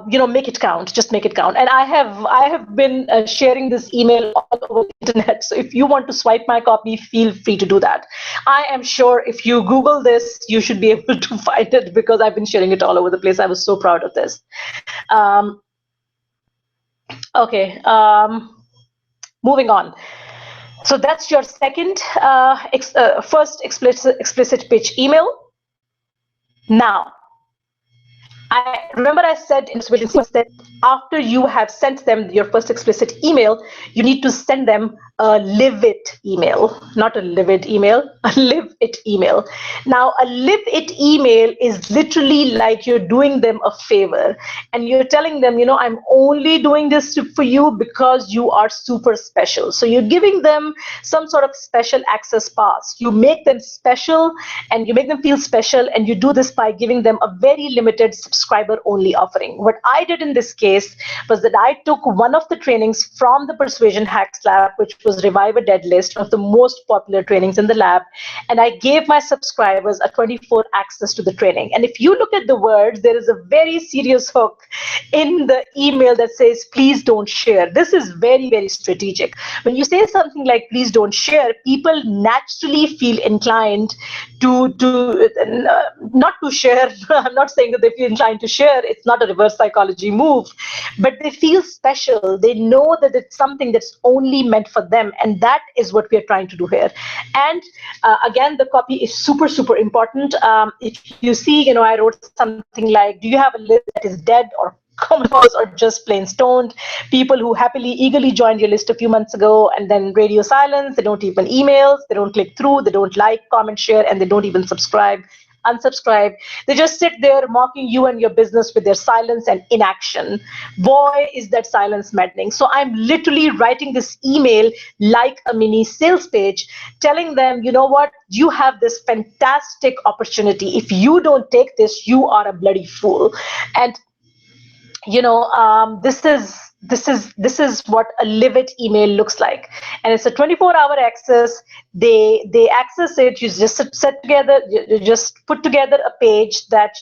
make it count. Just make it count. And I have been sharing this email all over the internet. So if you want to swipe my copy, feel free to do that. I am sure if you Google this, you should be able to find it, because I've been sharing it all over the place. I was so proud of this. Okay. Moving on. So that's your second first explicit pitch email. Now, I said in Persuade that after you have sent them your first explicit email, you need to send them a live it email, not a livid email, a live it email. Now, a live it email is literally like you're doing them a favor, and you're telling them, I'm only doing this for you because you are super special. So you're giving them some sort of special access pass. You make them special, and you make them feel special, and you do this by giving them a very limited subscriber only offering. What I did in this case was that I took one of the trainings from the Persuasion Hacks Lab, which was Revive a Dead List, one of the most popular trainings in the lab, and I gave my subscribers a 24 access to the training. And if you look at the words, there is a very serious hook in the email that says, please don't share. This is very, very strategic. When you say something like, please don't share, people naturally feel inclined to not to share. I'm not saying that they feel inclined to share. It's not a reverse psychology move, but they feel special. They know that it's something that's only meant for them, and that is what we are trying to do here. And again, the copy is super, super important. If you see, I wrote something like, do you have a list that is dead or comatose or just plain stoned? People who happily, eagerly joined your list a few months ago and then radio silence. They don't even emails, they don't click through, they don't like, comment, share, and they don't even unsubscribe. They just sit there mocking you and your business with their silence and inaction. Boy, is that silence maddening. So I'm literally writing this email like a mini sales page, telling them, you know what, you have this fantastic opportunity. If you don't take this, you are a bloody fool. And this is what a live it email looks like, and it's a 24-hour access. They access it. You just set together, you just put together a page that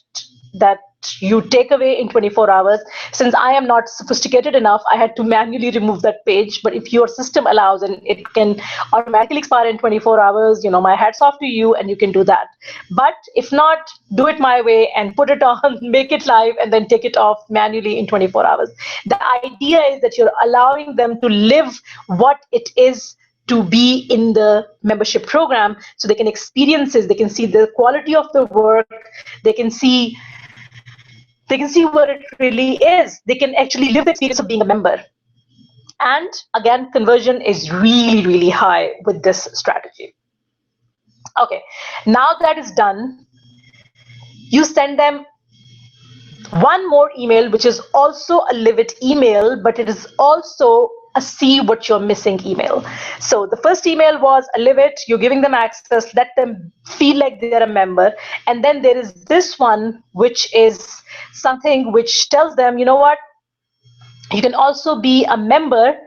you take away in 24 hours. Since I am not sophisticated enough, I had to manually remove that page. But if your system allows and it can automatically expire in 24 hours, my hat's off to you, and you can do that. But if not, do it my way and put it on, make it live, and then take it off manually in 24 hours. The idea is that you're allowing them to live what it is to be in the membership program, so they can experience it, they can see the quality of the work, they can see what it really is. They can actually live the experience of being a member. And again, conversion is really, really high with this strategy. Okay, now that is done, you send them one more email, which is also a live it email, but it is also a see what you're missing email. So the first email was a live it, you're giving them access, let them feel like they're a member. And then there is this one, which is something which tells them, you know what, you can also be a member.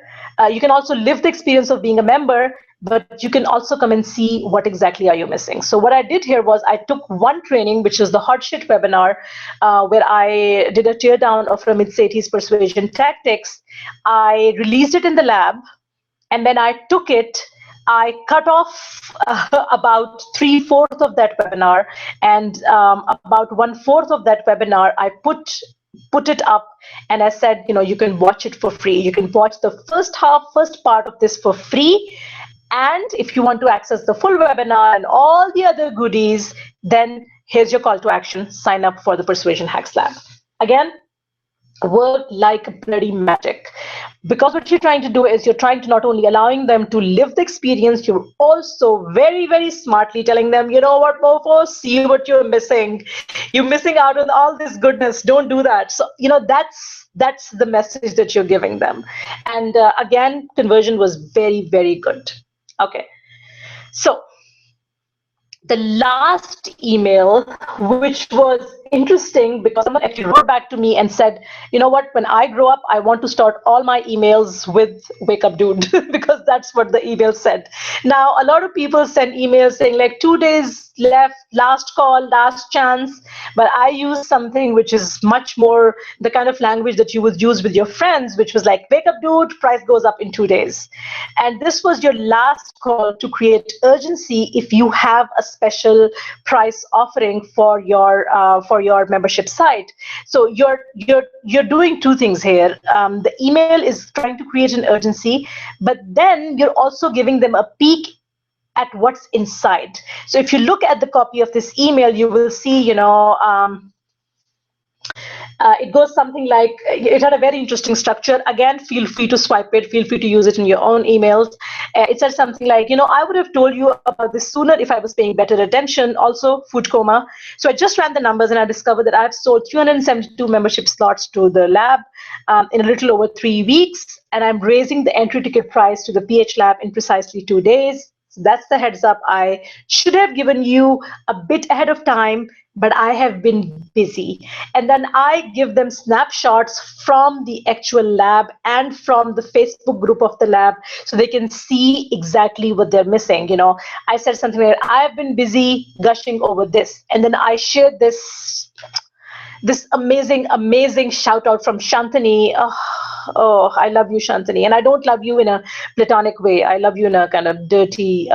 You can also live the experience of being a member, but you can also come and see what exactly are you missing. So what I did here was I took one training, which is the hot shit webinar, where I did a tear down of Ramit Sethi's persuasion tactics. I released it in the lab, and then I took it I cut off about three-fourths of that webinar, and about one-fourth of that webinar, I put it up, and I said, you can watch it for free. You can watch the first part of this for free. And if you want to access the full webinar and all the other goodies, then here's your call to action. Sign up for the Persuasion Hacks Lab. Again, work like bloody magic, because what you're trying to do is you're trying to not only allowing them to live the experience, you're also very, very smartly telling them, you know what, mofo, see what you're missing. You're missing out on all this goodness. Don't do that. So that's the message that you're giving them. And again, conversion was very, very good. Okay, so the last email, which was interesting because someone actually wrote back to me and said, you know what, when I grow up, I want to start all my emails with "wake up dude," because that's what the email said. Now, a lot of people send emails saying like 2 days left, last call, last chance, but I use something which is much more the kind of language that you would use with your friends, which was like, wake up dude, price goes up in 2 days. And this was your last call to create urgency if you have a special price offering for your membership site. So you're doing two things here. The email is trying to create an urgency, but then you're also giving them a peek at what's inside. So if you look at the copy of this email, you will see, it goes something like, it had a very interesting structure. Again, feel free to swipe it, feel free to use it in your own emails. It said something like, I would have told you about this sooner if I was paying better attention. Also, food coma. So I just ran the numbers and I discovered that I've sold 372 membership slots to the lab in a little over 3 weeks. And I'm raising the entry ticket price to the PH lab in precisely 2 days. So that's the heads up I should have given you a bit ahead of time, but I have been busy. And then I give them snapshots from the actual lab and from the Facebook group of the lab so they can see exactly what they're missing. I said something like, I've been busy gushing over this. And then I shared this amazing shout out from Shantani. Oh, I love you, Shantani. And I don't love you in a platonic way. I love you in a kind of dirty,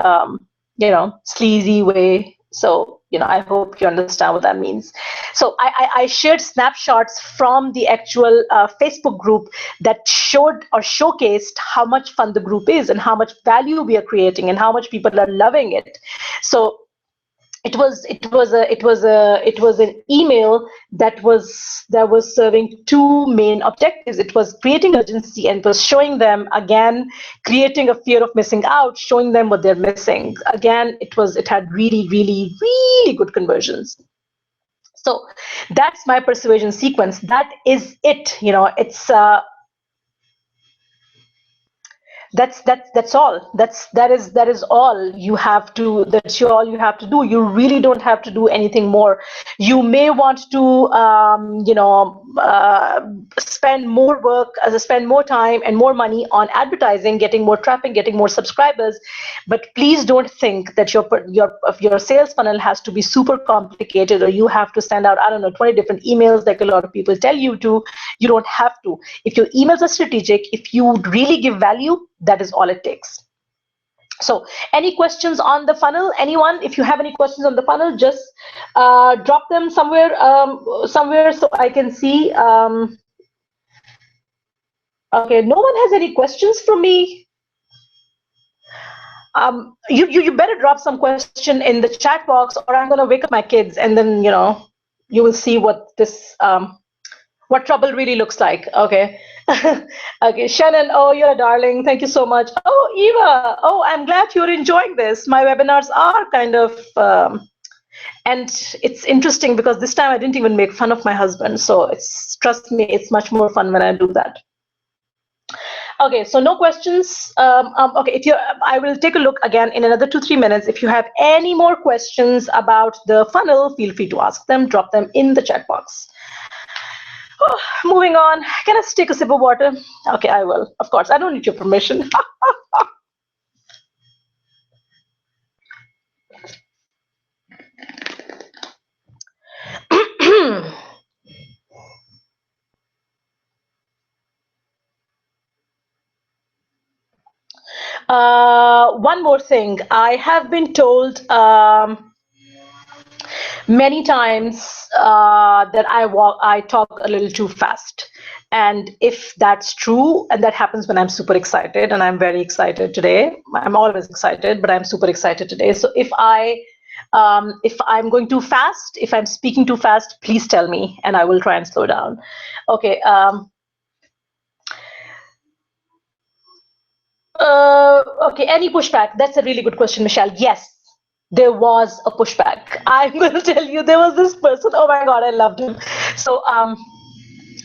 sleazy way. So, I hope you understand what that means. So I shared snapshots from the actual Facebook group that showed or showcased how much fun the group is and how much value we are creating and how much people are loving it. So it was an email that was serving two main objectives. It was creating urgency and was showing them, again, creating a fear of missing out, showing them what they're missing. Again, it had really, really, really good conversions. So that's my persuasion sequence. That is it. It's that's all. That is all you have to. That's all you have to do. You really don't have to do anything more. You may want to spend more work, spend more time and more money on advertising, getting more traffic, getting more subscribers, but please don't think that your sales funnel has to be super complicated, or you have to send out, I don't know, 20 different emails like a lot of people tell you to. You don't have to. If your emails are strategic, if you really give value, that is all it takes. So any questions on the funnel? Anyone? If you have any questions on the funnel, just drop them somewhere so I can see. Okay, no one has any questions from me. You better drop some question in the chat box, or I'm gonna wake up my kids, and then you will see what this what trouble really looks like. Okay. Okay, Shannon, oh, you're a darling. Thank you so much. Oh, Eva, oh, I'm glad you're enjoying this. My webinars are kind of, and it's interesting because this time I didn't even make fun of my husband. So trust me, it's much more fun when I do that. Okay, so no questions. Okay, I will take a look again in another 2-3 minutes. If you have any more questions about the funnel, feel free to ask them, drop them in the chat box. Oh, moving on. Can I take a sip of water? Okay, I will. Of course, I don't need your permission. One more thing. I have been told many times that I talk a little too fast. And if that's true, and that happens when I'm super excited, and I'm very excited today. I'm always excited, but I'm super excited today. So if I'm going too fast, if I'm speaking too fast, please tell me, and I will try and slow down. Okay. Okay, any pushback? That's a really good question, Michelle. Yes, there was a pushback. I'm going to tell you, there was this person. Oh my God, I loved him. So,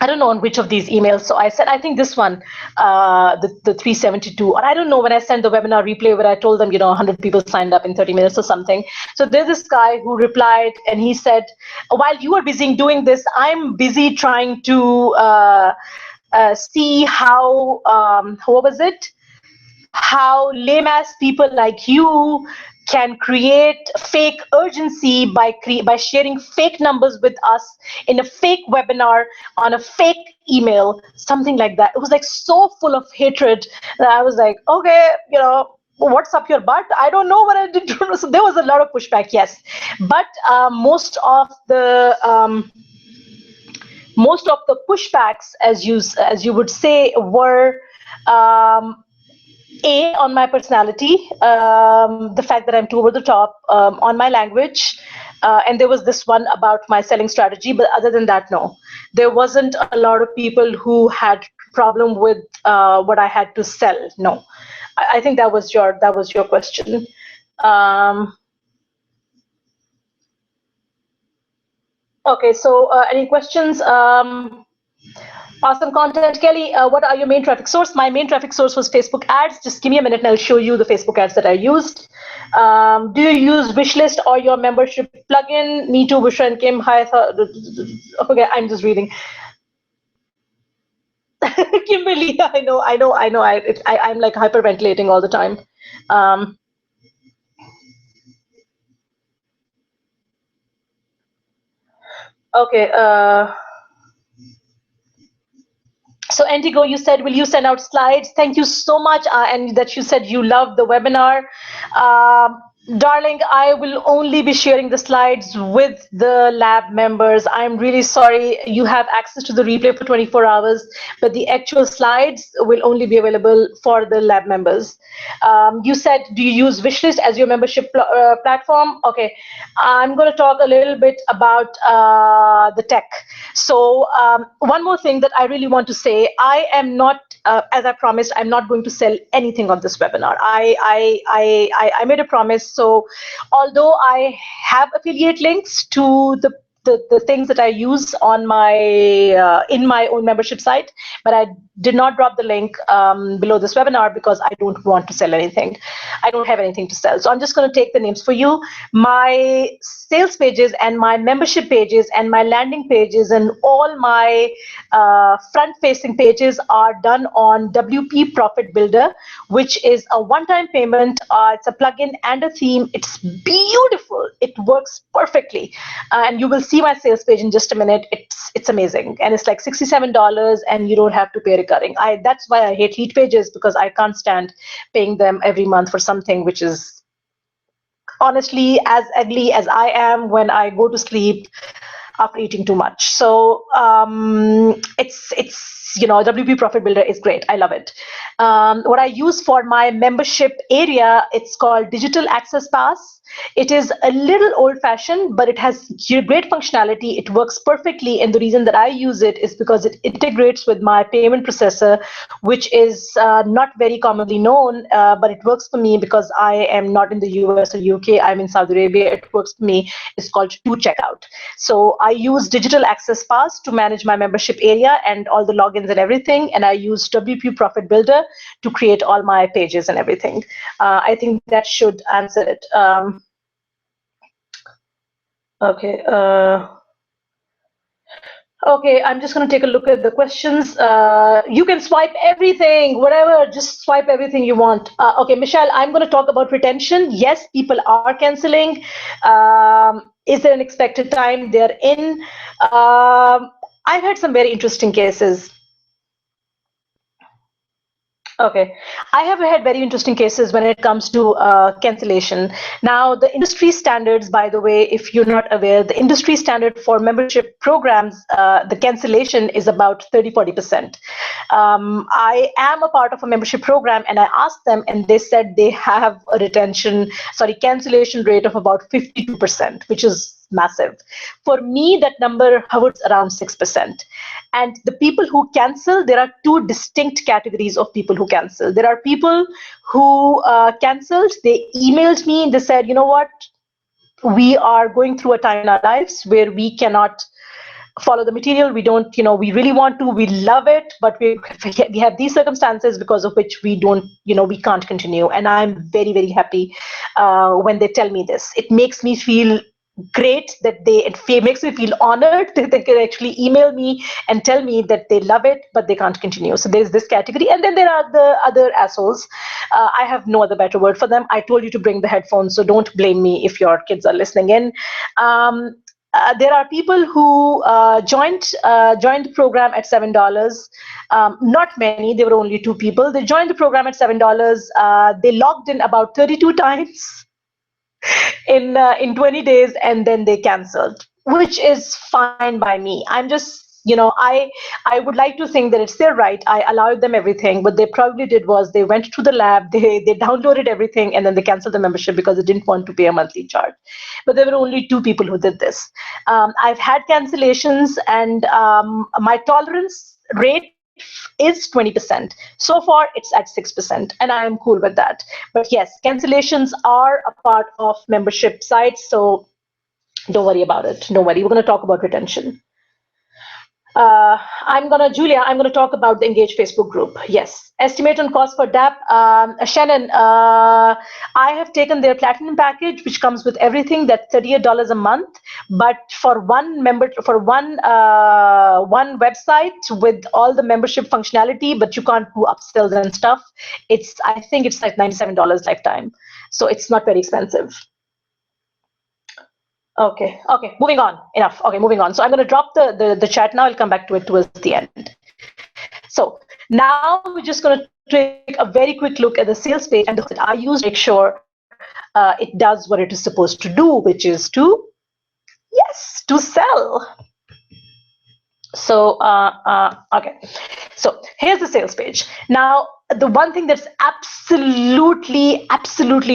I don't know on which of these emails. So I said, I think this one, the 372, or I don't know when I sent the webinar replay where I told them, 100 people signed up in 30 minutes or something. So there's this guy who replied and he said, while you are busy doing this, I'm busy trying to see how, what was it? How lame ass people like you can create fake urgency by sharing fake numbers with us in a fake webinar on a fake email, something like that. It was like so full of hatred that I was like, okay, what's up your butt? I don't know what I did. So there was a lot of pushback, yes, but most of the pushbacks, as you would say, were on my personality, the fact that I'm too over the top, on my language, and there was this one about my selling strategy. But other than that, no, there wasn't a lot of people who had problem with what I had to sell. No, I think that was your question. Okay, so any questions? Awesome content. Kelly, what are your main traffic source? My main traffic source was Facebook ads. Just give me a minute and I'll show you the Facebook ads that I used. Do you use Wishlist or your membership plugin? Me too, Bushra and Kim. Hi, okay, I'm just reading. Kimberly, I know. I'm like hyperventilating all the time. Okay. So Indigo, you said, will you send out slides? Thank you so much. And that you said you loved the webinar. Darling, I will only be sharing the slides with the lab members. I'm really sorry. You have access to the replay for 24 hours, but the actual slides will only be available for the lab members. You said, do you use Wishlist as your membership platform? Okay, I'm going to talk a little bit about the tech. So one more thing that I really want to say, I am not, as I promised, I'm not going to sell anything on this webinar. I made a promise. So although I have affiliate links to the things that I use on my in my own membership site, but I did not drop the link below this webinar because I don't want to sell anything. I don't have anything to sell. So I'm just going to take the names for you. My sales pages and my membership pages and my landing pages and all my front-facing pages are done on WP Profit Builder, which is a one-time payment. It's a plugin and a theme. It's beautiful. It works perfectly. And you will see my sales page in just a minute. It's amazing. And it's like $67 and you don't have to pay recurring. That's why I hate lead pages, because I can't stand paying them every month for something which is honestly as ugly as I am when I go to sleep after eating too much. So it's WP Profit Builder is great. I love it. What I use for my membership area, it's called Digital Access Pass. It is a little old-fashioned, but it has great functionality. It works perfectly, and the reason that I use it is because it integrates with my payment processor, which is not very commonly known, but it works for me because I am not in the US or UK. I'm in Saudi Arabia. It works for me. It's called To Checkout. So I use Digital Access Pass to manage my membership area and all the logins and everything, and I use WP Profit Builder to create all my pages and everything. I think that should answer it. Okay. Okay, I'm just going to take a look at the questions. You can swipe everything, whatever, just swipe everything you want. Okay, Michelle, I'm going to talk about retention. Yes, people are canceling. Is there an expected time they're in? I've had some very interesting cases. Okay. I have had very interesting cases when it comes to cancellation. Now, the industry standards, by the way, if you're not aware, the industry standard for membership programs, the cancellation is about 30-40%. I am a part of a membership program and I asked them and they said they have a cancellation rate of about 52%, which is massive. For me, that number hovers around 6%. And the people who cancel, there are two distinct categories of people who cancel. There are people who canceled, they emailed me and they said, you know what, we are going through a time in our lives where we cannot follow the material. We don't, we really want to, we love it, but we have these circumstances because of which we don't, we can't continue. And I'm very, very happy when they tell me this. It makes me feel great that it makes me feel honored that they can actually email me and tell me that they love it, but they can't continue. So there's this category. And then there are the other assholes. I have no other better word for them. I told you to bring the headphones, so don't blame me if your kids are listening in. There are people who joined the program at $7. Not many. There were only two people. They joined the program at $7. They logged in about 32 times in 20 days, and then they canceled, which is fine by me. I'm just, I would like to think that it's their right. I allowed them everything. What they probably did was they went to the lab, they downloaded everything, and then they canceled the membership because they didn't want to pay a monthly charge. But there were only two people who did this. I've had cancellations, and my tolerance rate is 20%. So far, it's at 6%, and I am cool with that. But yes, cancellations are a part of membership sites, so don't worry about it. Don't worry. We're going to talk about retention. Julia, I'm going to talk about the Engage Facebook group. Yes. Estimate on cost for DAP. Shannon, I have taken their platinum package, which comes with everything. That's $38 a month. But for one one website with all the membership functionality, but you can't do upsells and stuff. I think it's like $97 lifetime. So it's not very expensive. Okay, moving on. Enough. Okay, moving on. So I'm going to drop the chat now. I'll come back to it towards the end. So now we're just going to take a very quick look at the sales page and the hooks that I use to make sure it does what it is supposed to do, which is to sell. So, okay. So here's the sales page. Now, the one thing that's absolutely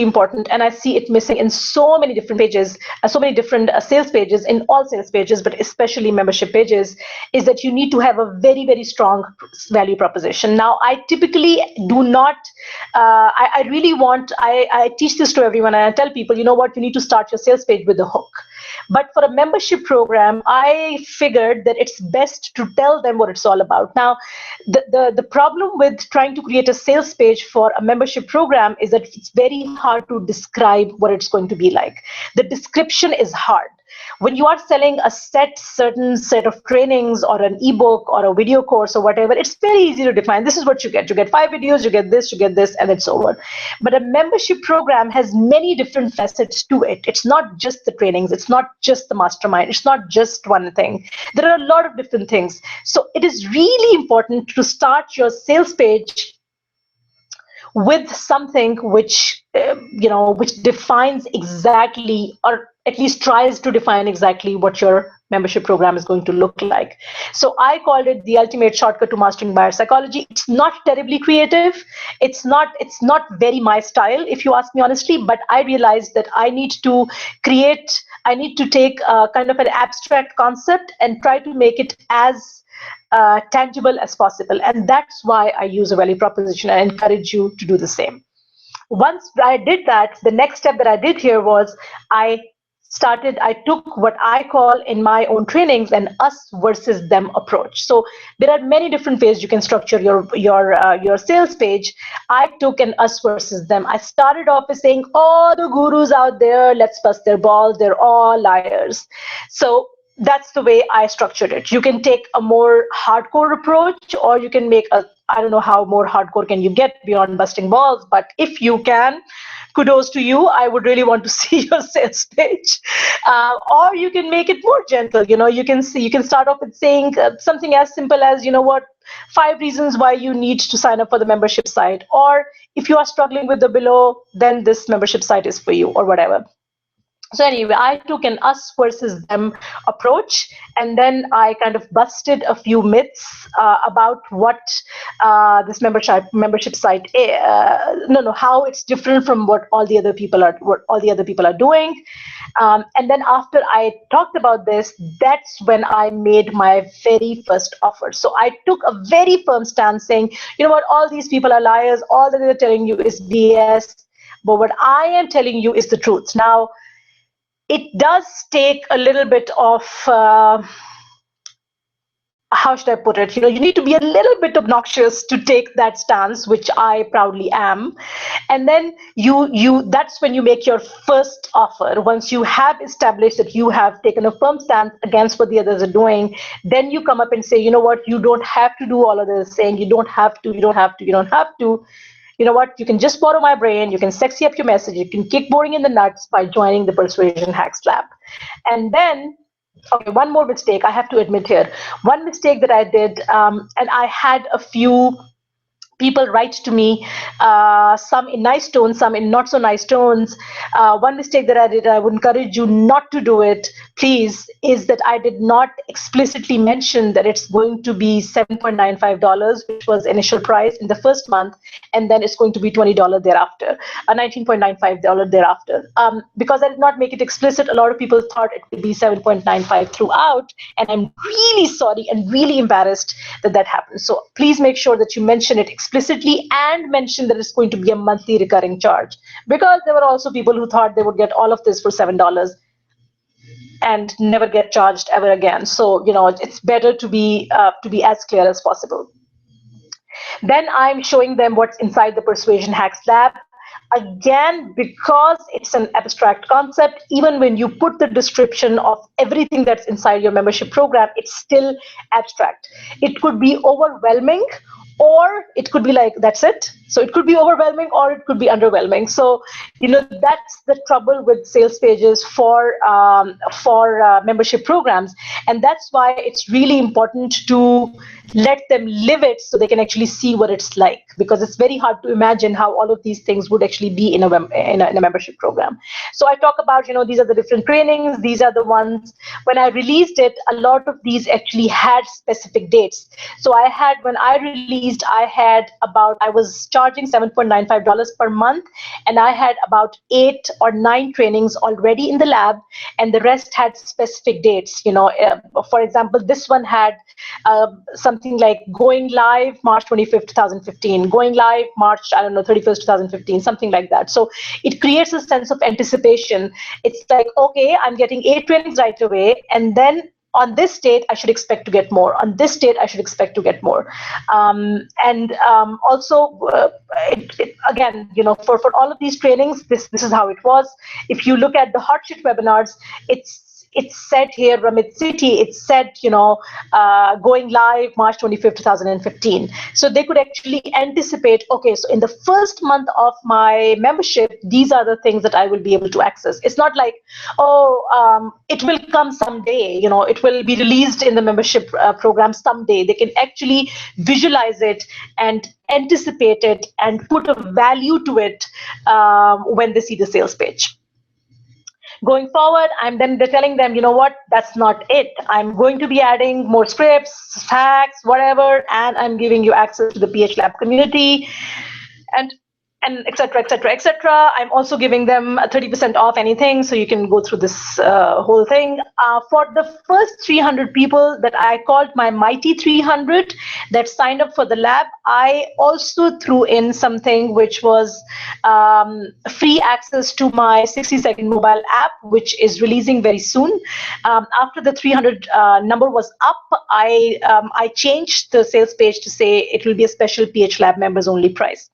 important, and I see it missing in so many different pages, so many different sales pages, in all sales pages, but especially membership pages, is that you need to have a very, very strong value proposition. Now, I typically do not, I really want, I teach this to everyone, and I tell people, you know what, you need to start your sales page with a hook. But for a membership program, I figured that it's best to tell them what it's all about. Now, the problem with trying to create a sales page for a membership program is that it's very hard to describe what it's going to be like. The description is hard. When you are selling a certain set of trainings or an ebook or a video course or whatever, it's very easy to define. This is what you get. You get 5 videos, you get this, and it's over. But a membership program has many different facets to it. It's not just the trainings. It's not just the mastermind. It's not just one thing. There are a lot of different things. So it is really important to start your sales page with something which which defines exactly, or at least tries to define exactly, what your membership program is going to look like. So I called it the ultimate shortcut to mastering buyer psychology. It's not terribly creative. It's not very my style, if you ask me honestly, but I realized that I need to take kind of an abstract concept and try to make it as tangible as possible. And that's why I use a value proposition. I encourage you to do the same. Once I did that, the next step that I did here was I took what I call in my own trainings an us versus them approach. So there are many different ways you can structure your sales page. I took an us versus them. I started off with saying, all the gurus out there, let's bust their balls, they're all liars. So that's the way I structured it. You can take a more hardcore approach, or you can make I don't know how more hardcore can you get beyond busting balls, but if you can, kudos to you. I would really want to see your sales page. Or you can make it more gentle. You can start off with saying something as simple as, 5 reasons why you need to sign up for the membership site. Or if you are struggling with the below, then this membership site is for you, or whatever. So anyway, I took an us versus them approach, and then I kind of busted a few myths about what this membership site no how it's different from what all the other people are doing. And then after I talked about this, that's when I made my very first offer. So I took a very firm stance saying, you know what, all these people are liars. All that they're telling you is BS. But what I am telling you is the truth. Now, it does take a little bit of how should I put it? You need to be a little bit obnoxious to take that stance, which I proudly am. And then that's when you make your first offer. Once you have established that you have taken a firm stance against what the others are doing, then you come up and say, you know what, you don't have to do all of this, saying you don't have to, you don't have to, you don't have to. You know what, you can just borrow my brain, you can sexy up your message, you can kick boring in the nuts by joining the Persuasion Hacks Lab. And then, okay, one more mistake I have to admit here. One mistake that I did, and I had a few people write to me, some in nice tones, some in not so nice tones. One mistake that I did, I would encourage you not to do it, please, is that I did not explicitly mention that it's going to be $7.95, which was initial price in the first month, and then it's going to be $20 thereafter, $19.95 thereafter. Because I did not make it explicit, a lot of people thought it would be $7.95 throughout, and I'm really sorry and really embarrassed that that happened. So please make sure that you mention it explicitly and mention that it's going to be a monthly recurring charge, because there were also people who thought they would get all of this for $7 and never get charged ever again. So it's better to be as clear as possible. Then I'm showing them what's inside the Persuasion Hacks Lab. Again, because it's an abstract concept, even when you put the description of everything that's inside your membership program, it's still abstract. It could be overwhelming, or it could be like, that's it. So it could be overwhelming, or it could be underwhelming. So that's the trouble with sales pages for membership programs, and that's why it's really important to let them live it so they can actually see what it's like, because it's very hard to imagine how all of these things would actually be in a membership program. So I talk about, these are the different trainings, these are the ones. When I released it, a lot of these actually had specific dates. So when I released, I was charging $7.95 per month, and I had about 8 or 9 trainings already in the lab, and the rest had specific dates. For example, this one had something like going live March 25th, 2015, going live March, 31st, 2015, something like that. So it creates a sense of anticipation. It's like, okay, I'm getting 8 trainings right away, and then on this date, I should expect to get more. On this date, I should expect to get more. Also, again, for all of these trainings, this is how it was. If you look at the hot sheet webinars, it's said here, Ramit City, it's said, going live March 25th, 2015. So they could actually anticipate, okay, so in the first month of my membership, these are the things that I will be able to access. It's not like, it will come someday, it will be released in the membership program someday. They can actually visualize it and anticipate it and put a value to it when they see the sales page. Going forward, they're telling them, you know what, that's not it. I'm going to be adding more scripts, hacks, whatever, and I'm giving you access to the PH Lab community, and et cetera, et cetera, et cetera. I'm also giving them 30% off anything, so you can go through this whole thing. For the first 300 people that I called my Mighty 300 that signed up for the lab, I also threw in something which was free access to my 60-second mobile app, which is releasing very soon. After the 300 number was up, I changed the sales page to say it will be a special PH Lab members only price.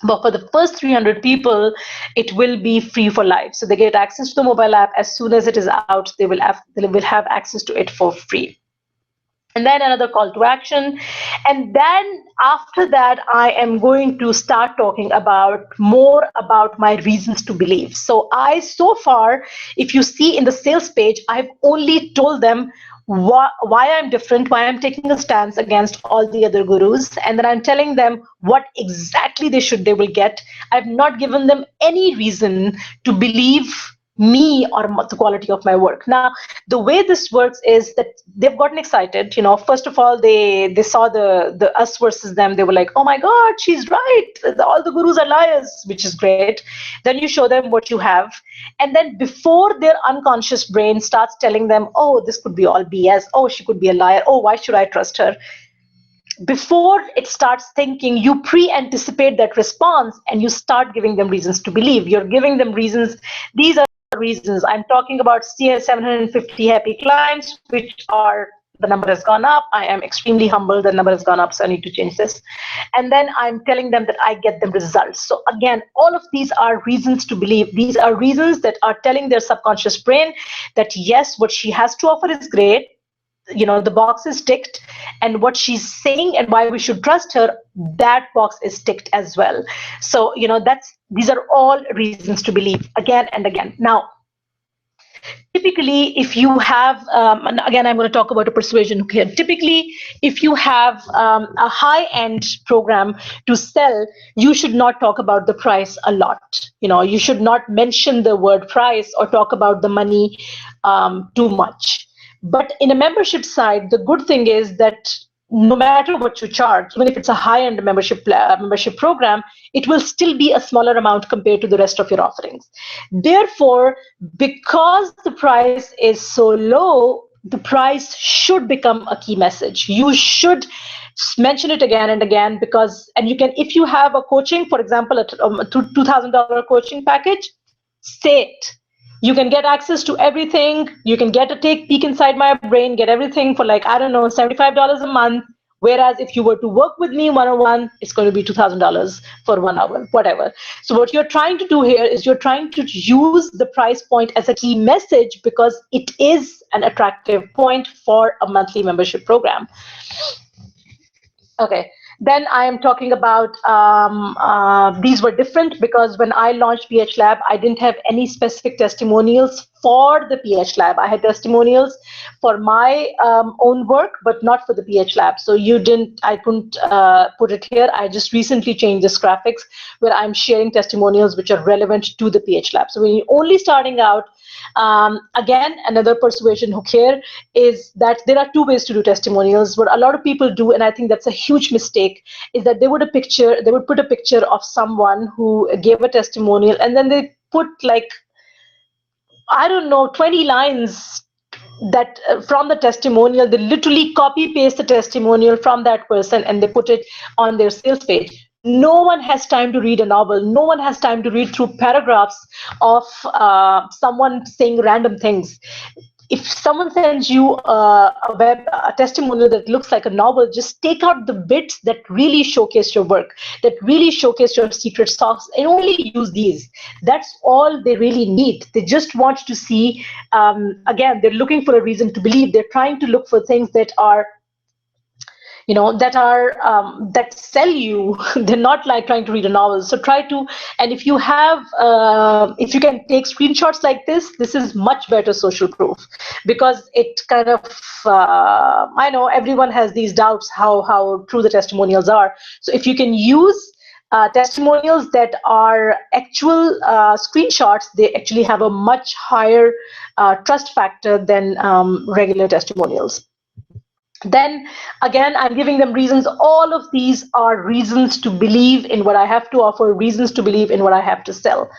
But for the first 300 people, it will be free for life. So they get access to the mobile app. As soon as it is out, they will have access to it for free. and then another call to action. And then after that, I am going to start talking about more about my reasons to believe. So so far, if you see in the sales page, I've only told them why I'm different, why I'm taking a stance against all the other gurus, and then I'm telling them what exactly they will get. I've not given them any reason to believe me or the quality of my work. Now, the way this works is that they've gotten excited. First of all, they saw the us versus them. They were like, oh my God, she's right. All the gurus are liars, which is great. Then you show them what you have. And then before their unconscious brain starts telling them, oh, this could be all BS. Oh, she could be a liar. Oh, why should I trust her? Before it starts thinking, you pre-anticipate that response and you start giving them reasons to believe. You're giving them reasons. These are reasons. I'm talking about 750 happy clients, which are the number has gone up. I am extremely humble. The number has gone up, so I need to change this. And then I'm telling them that I get them results. So again, all of these are reasons to believe. These are reasons that are telling their subconscious brain that yes, what she has to offer is great. The box is ticked, and what she's saying and why we should trust her, that box is ticked as well. So these are all reasons to believe again and again. Now, typically, if you have, and again, I'm going to talk about a persuasion here. Typically, if you have a high-end program to sell, you should not talk about the price a lot. You should not mention the word price or talk about the money too much. But in a membership side, the good thing is that no matter what you charge, even if it's a high-end membership program, it will still be a smaller amount compared to the rest of your offerings. Therefore, because the price is so low, the price should become a key message. You should mention it again and again, because, and you can, if you have a coaching, for example, a $2,000 coaching package, say it. You can get access to everything. You can get a peek inside my brain, get everything for like, I don't know, $75 a month. Whereas if you were to work with me one-on-one, it's going to be $2,000 for 1 hour, whatever. So what you're trying to do here is you're trying to use the price point as a key message, because it is an attractive point for a monthly membership program. Okay. Then I am talking about these were different because when I launched PH Lab, I didn't have any specific testimonials for the PH Lab. I had testimonials for my own work, but not for the PH Lab. So I couldn't put it here. I just recently changed this graphics where I'm sharing testimonials which are relevant to the PH Lab. So when you're only starting out, again, another persuasion hook here is that there are two ways to do testimonials. What a lot of people do, and I think that's a huge mistake, is that they would put a picture of someone who gave a testimonial, and then they put like, I don't know, 20 lines that from the testimonial. They literally copy paste the testimonial from that person and they put it on their sales page. No one has time to read a novel. No one has time to read through paragraphs of someone saying random things. If someone sends you a testimonial that looks like a novel, just take out the bits that really showcase your work, that really showcase your secret sauce, and only use these. That's all they really need. They just want to see, again, they're looking for a reason to believe. They're trying to look for things that are that sell you. They're not like trying to read a novel. So try to, and if you have if you can take screenshots like this is much better social proof, because it kind of I know everyone has these doubts how true the testimonials are. So if you can use testimonials that are actual screenshots, they actually have a much higher trust factor than regular testimonials. Then again, I'm giving them reasons. All of these are reasons to believe in what I have to offer, reasons to believe in what I have to sell.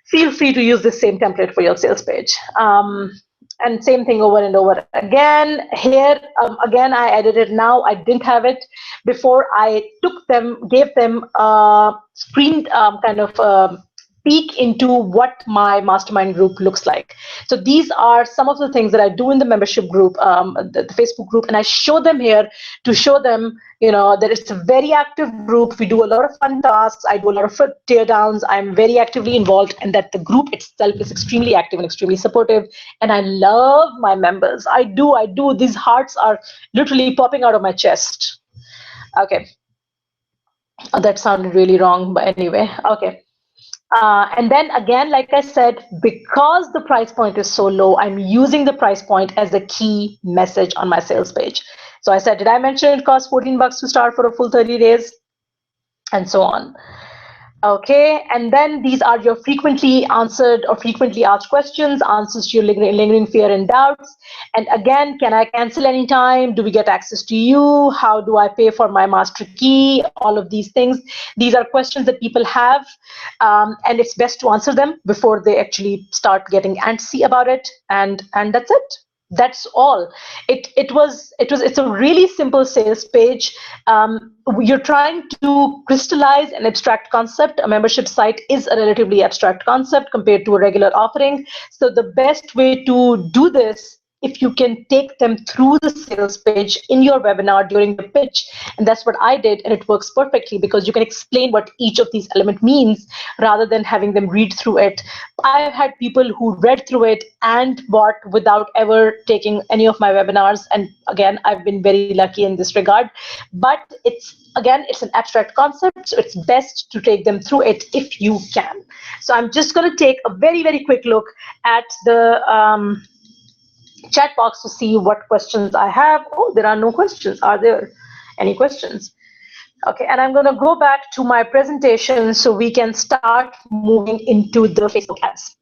Feel free to use the same template for your sales page. And same thing over and over again. Here, again, I edited now. I didn't have it before. I gave them a screen kind of peek into what my mastermind group looks like. So these are some of the things that I do in the membership group, the Facebook group, and I show them here to show them, that it's a very active group. We do a lot of fun tasks. I do a lot of tear downs. I'm very actively involved, and that the group itself is extremely active and extremely supportive. And I love my members. I do. These hearts are literally popping out of my chest. Okay. That sounded really wrong, but anyway, okay. And then again, like I said, because the price point is so low, I'm using the price point as a key message on my sales page. So I said, did I mention it costs $14 to start for a full 30 days? And so on. Okay, and then these are your frequently answered or frequently asked questions, answers to your lingering fear and doubts. And again, can I cancel anytime? Do we get access to you? How do I pay for my master key? All of these things. These are questions that people have, and it's best to answer them before they actually start getting antsy about it. And that's it. That's all. It's a really simple sales page. You're trying to crystallize an abstract concept. A membership site is a relatively abstract concept compared to a regular offering. So the best way to do this, if you can take them through the sales page in your webinar during the pitch, and that's what I did, and it works perfectly because you can explain what each of these elements means rather than having them read through it. I've had people who read through it and bought without ever taking any of my webinars, and again, I've been very lucky in this regard. But it's an abstract concept, so it's best to take them through it if you can. So I'm just going to take a very, very quick look at the chat box to see what questions I have. Oh, there are no questions. Are there any questions? Okay, and I'm going to go back to my presentation so we can start moving into the Facebook ads.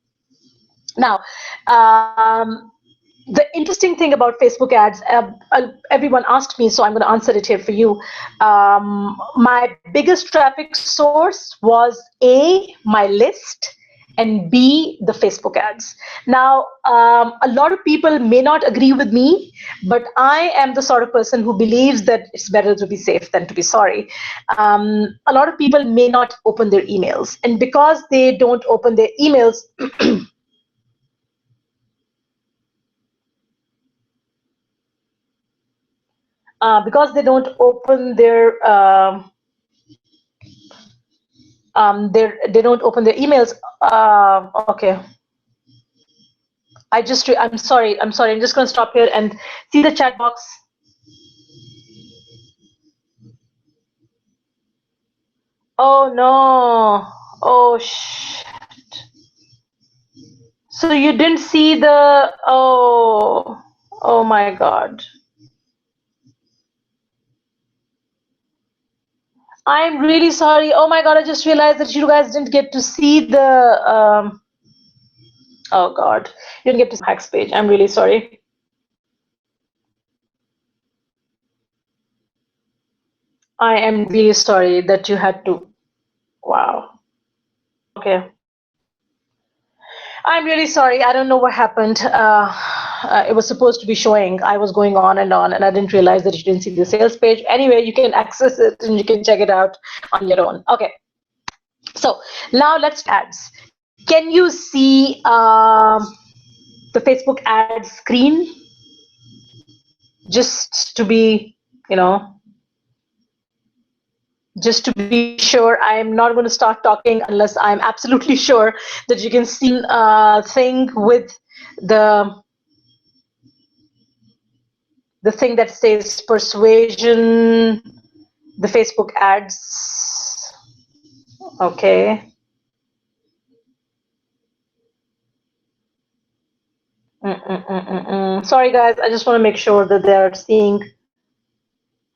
Now, the interesting thing about Facebook ads, everyone asked me, so I'm going to answer it here for you. My biggest traffic source was A, my list, and B, the Facebook ads. Now, a lot of people may not agree with me, but I am the sort of person who believes that it's better to be safe than to be sorry. A lot of people may not open their emails, and because they don't open their emails, because they don't open they don't open their emails. Okay. I'm sorry. I'm just going to stop here and see the chat box. Oh no. Oh shit. So you didn't see the, oh my God. I'm really sorry. Oh my God, I just realized that you guys didn't get to see the, oh God, you didn't get to see the hacks page. I'm really sorry. I am really sorry that you had to, wow. Okay. I'm really sorry. I don't know what happened. It was supposed to be showing. I was going on, and I didn't realize that you didn't see the sales page. Anyway, you can access it and you can check it out on your own. Okay. So now let's ads. Can you see the Facebook ad screen? Just to be, just to be sure, I'm not going to start talking unless I'm absolutely sure that you can see a thing with the thing that says persuasion, the Facebook ads. Okay. Sorry, guys. I just want to make sure that they're seeing.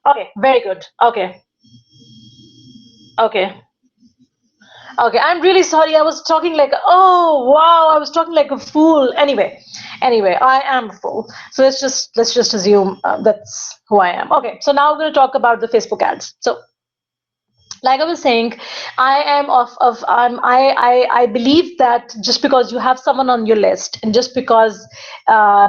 Okay, very good. Okay. Okay. Okay, I'm really sorry. I was talking like, oh wow, I was talking like a fool. Anyway, I am a fool. So let's just assume that's who I am. Okay, so now we're going to talk about the Facebook ads. So like I was saying, I am of I believe that just because you have someone on your list and just because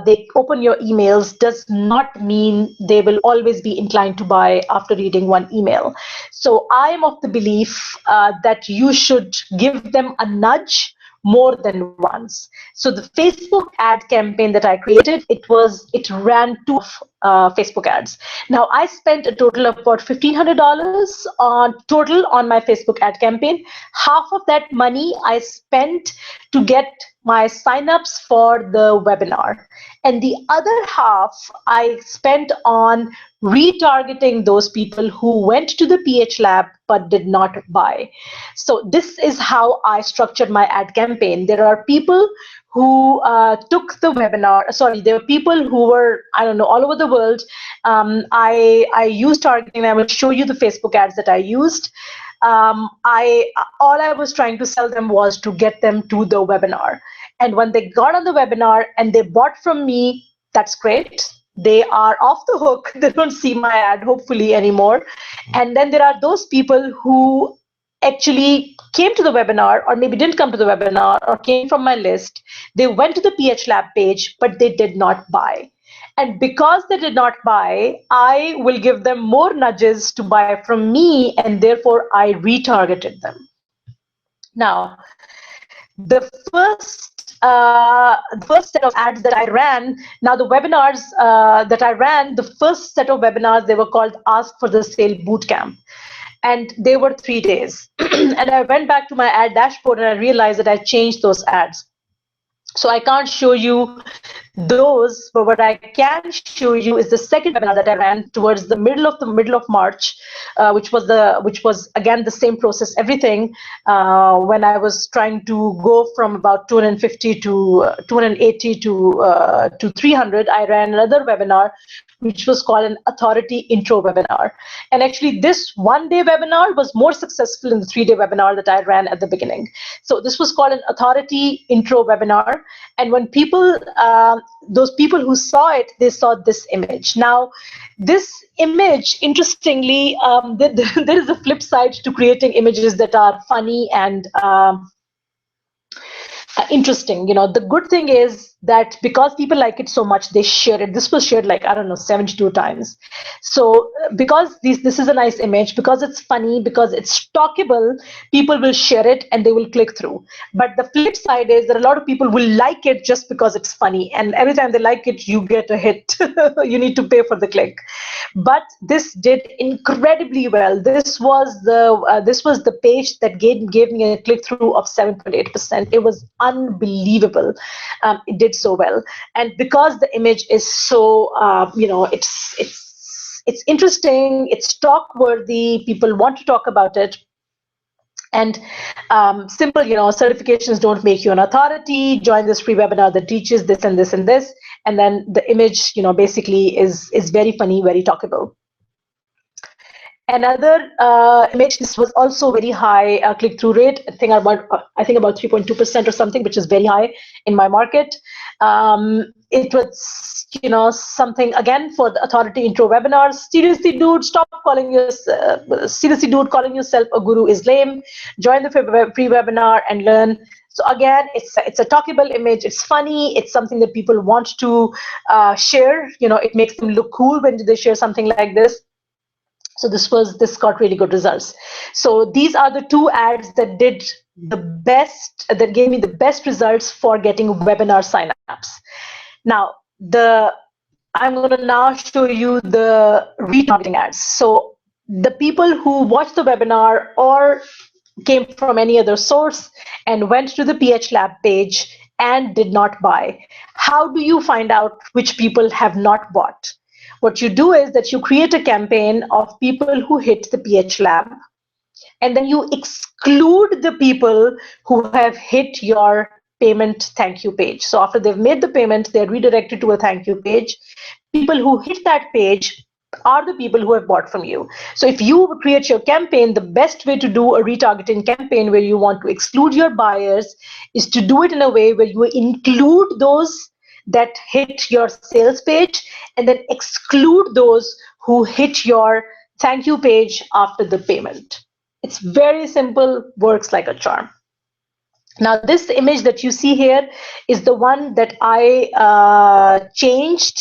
they open your emails does not mean they will always be inclined to buy after reading one email. So I am of the belief that you should give them a nudge more than once. So the Facebook ad campaign that I created, it ran Facebook ads. Now I spent a total of about $1,500 on total on my Facebook ad campaign. Half of that money I spent to get my signups for the webinar, and the other half I spent on retargeting those people who went to the PH Lab but did not buy. So this is how I structured my ad campaign. There are people who took the webinar. Sorry, there were people who were, I don't know, all over the world. I used targeting. I will show you the Facebook ads that I used. I All I was trying to sell them was to get them to the webinar. And when they got on the webinar and they bought from me, that's great. They are off the hook. They don't see my ad, hopefully, anymore. And then there are those people who actually came to the webinar or maybe didn't come to the webinar or came from my list. They went to the PH Lab page, but they did not buy. And because they did not buy, I will give them more nudges to buy from me, and therefore I retargeted them. Now, the first set of ads that I ran, now the webinars that I ran, the first set of webinars, they were called Ask for the Sale Bootcamp. And they were 3 days. And I went back to my ad dashboard and I realized that I changed those ads. So I can't show you those, but what I can show you is the second webinar that I ran towards the middle of March, which was again the same process, everything. When I was trying to go from about 250 to 280 to 300, I ran another webinar, which was called an authority intro webinar. And actually, this one-day webinar was more successful than the 3-day webinar that I ran at the beginning. So this was called an authority intro webinar. And when people, those people who saw it, they saw this image. Now, this image, interestingly, there is a flip side to creating images that are funny and interesting. The good thing is that because people like it so much, they share it. This was shared like, I don't know, 72 times. So because this is a nice image, because it's funny, because it's talkable, people will share it and they will click through. But the flip side is that a lot of people will like it just because it's funny, and every time they like it, you get a hit. You need to pay for the click. But this did incredibly well. This was the page that gave me a click through of 7.8%. It was unbelievable. It did so well, and because the image is so it's interesting, it's talk worthy, people want to talk about it. And simple, certifications don't make you an authority. Join this free webinar that teaches this and this and this. And then the image, basically is very funny, very talkable. Another image, this was also very high click-through rate. I think about 3.2% or something, which is very high in my market. It was, something again for the authority intro webinars. Seriously, dude, seriously, dude, calling yourself a guru is lame. Join the free webinar and learn. So again, it's a talkable image. It's funny. It's something that people want to share. It makes them look cool when they share something like this. So this got really good results. So these are the two ads that did the best, that gave me the best results for getting webinar signups. Now, I'm going to now show you the retargeting ads. So the people who watched the webinar or came from any other source and went to the PH Lab page and did not buy. How do you find out which people have not bought? What you do is that you create a campaign of people who hit the PH Lab, and then you exclude the people who have hit your payment thank you page. So after they've made the payment, they're redirected to a thank you page. People who hit that page are the people who have bought from you. So if you create your campaign, the best way to do a retargeting campaign where you want to exclude your buyers is to do it in a way where you include those that hit your sales page and then exclude those who hit your thank you page after the payment. It's very simple, works like a charm. Now, this image that you see here is the one that I changed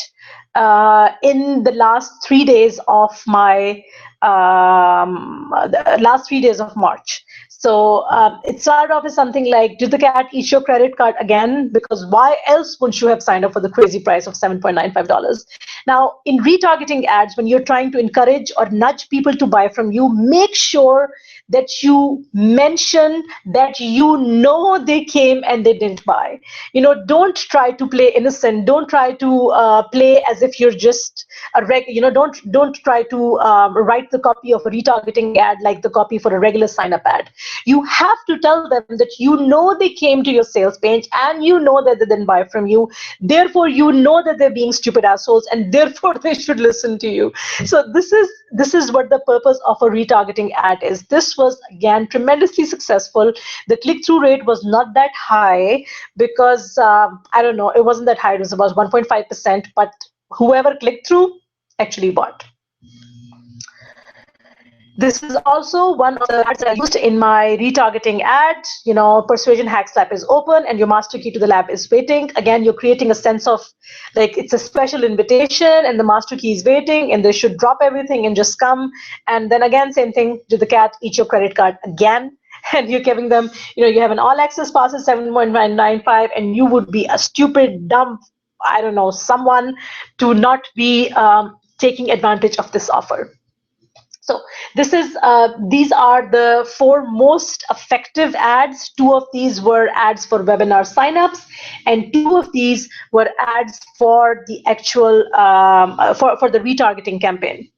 in the last 3 days of my the last 3 days of March. So it started off as something like, did the cat eat your credit card again? Because why else wouldn't you have signed up for the crazy price of $7.95? Now, in retargeting ads, when you're trying to encourage or nudge people to buy from you, make sure that you mention that you know they came and they didn't buy. Don't try to play innocent. Don't try to play as if you're just don't try to write the copy of a retargeting ad like the copy for a regular sign up ad. You have to tell them that you know they came to your sales page and you know that they didn't buy from you. Therefore, you know that they're being stupid assholes and therefore they should listen to you. So this is what the purpose of a retargeting ad is. This was again tremendously successful. The click-through rate was not that high because I don't know, it wasn't that high. It was about 1.5%, but whoever clicked through actually bought. This is also one of the ads that I used in my retargeting ad. Persuasion Hacks Lab is open and your master key to the lab is waiting. Again, you're creating a sense of like it's a special invitation and the master key is waiting and they should drop everything and just come. And then again, same thing, did the cat eat your credit card again? And you're giving them, you have an all access pass at 7.95 and you would be a stupid, dumb, I don't know, someone to not be taking advantage of this offer. So these are the 4 most effective ads. 2 of these were ads for webinar signups, and 2 of these were ads for the actual for the retargeting campaign.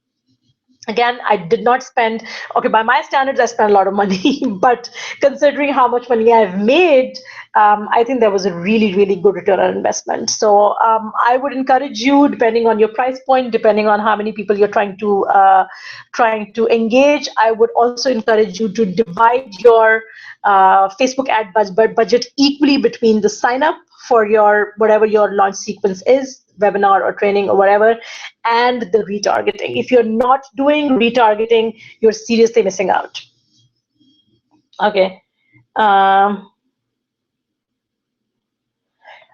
Again, I did not spend, okay, by my standards, I spent a lot of money, but considering how much money I've made, I think there was a really, really good return on investment. So I would encourage you, depending on your price point, depending on how many people you're trying to engage, I would also encourage you to divide your Facebook ad budget equally between the sign up for your whatever your launch sequence is, webinar or training or whatever, and the retargeting. If you're not doing retargeting, you're seriously missing out. Okay.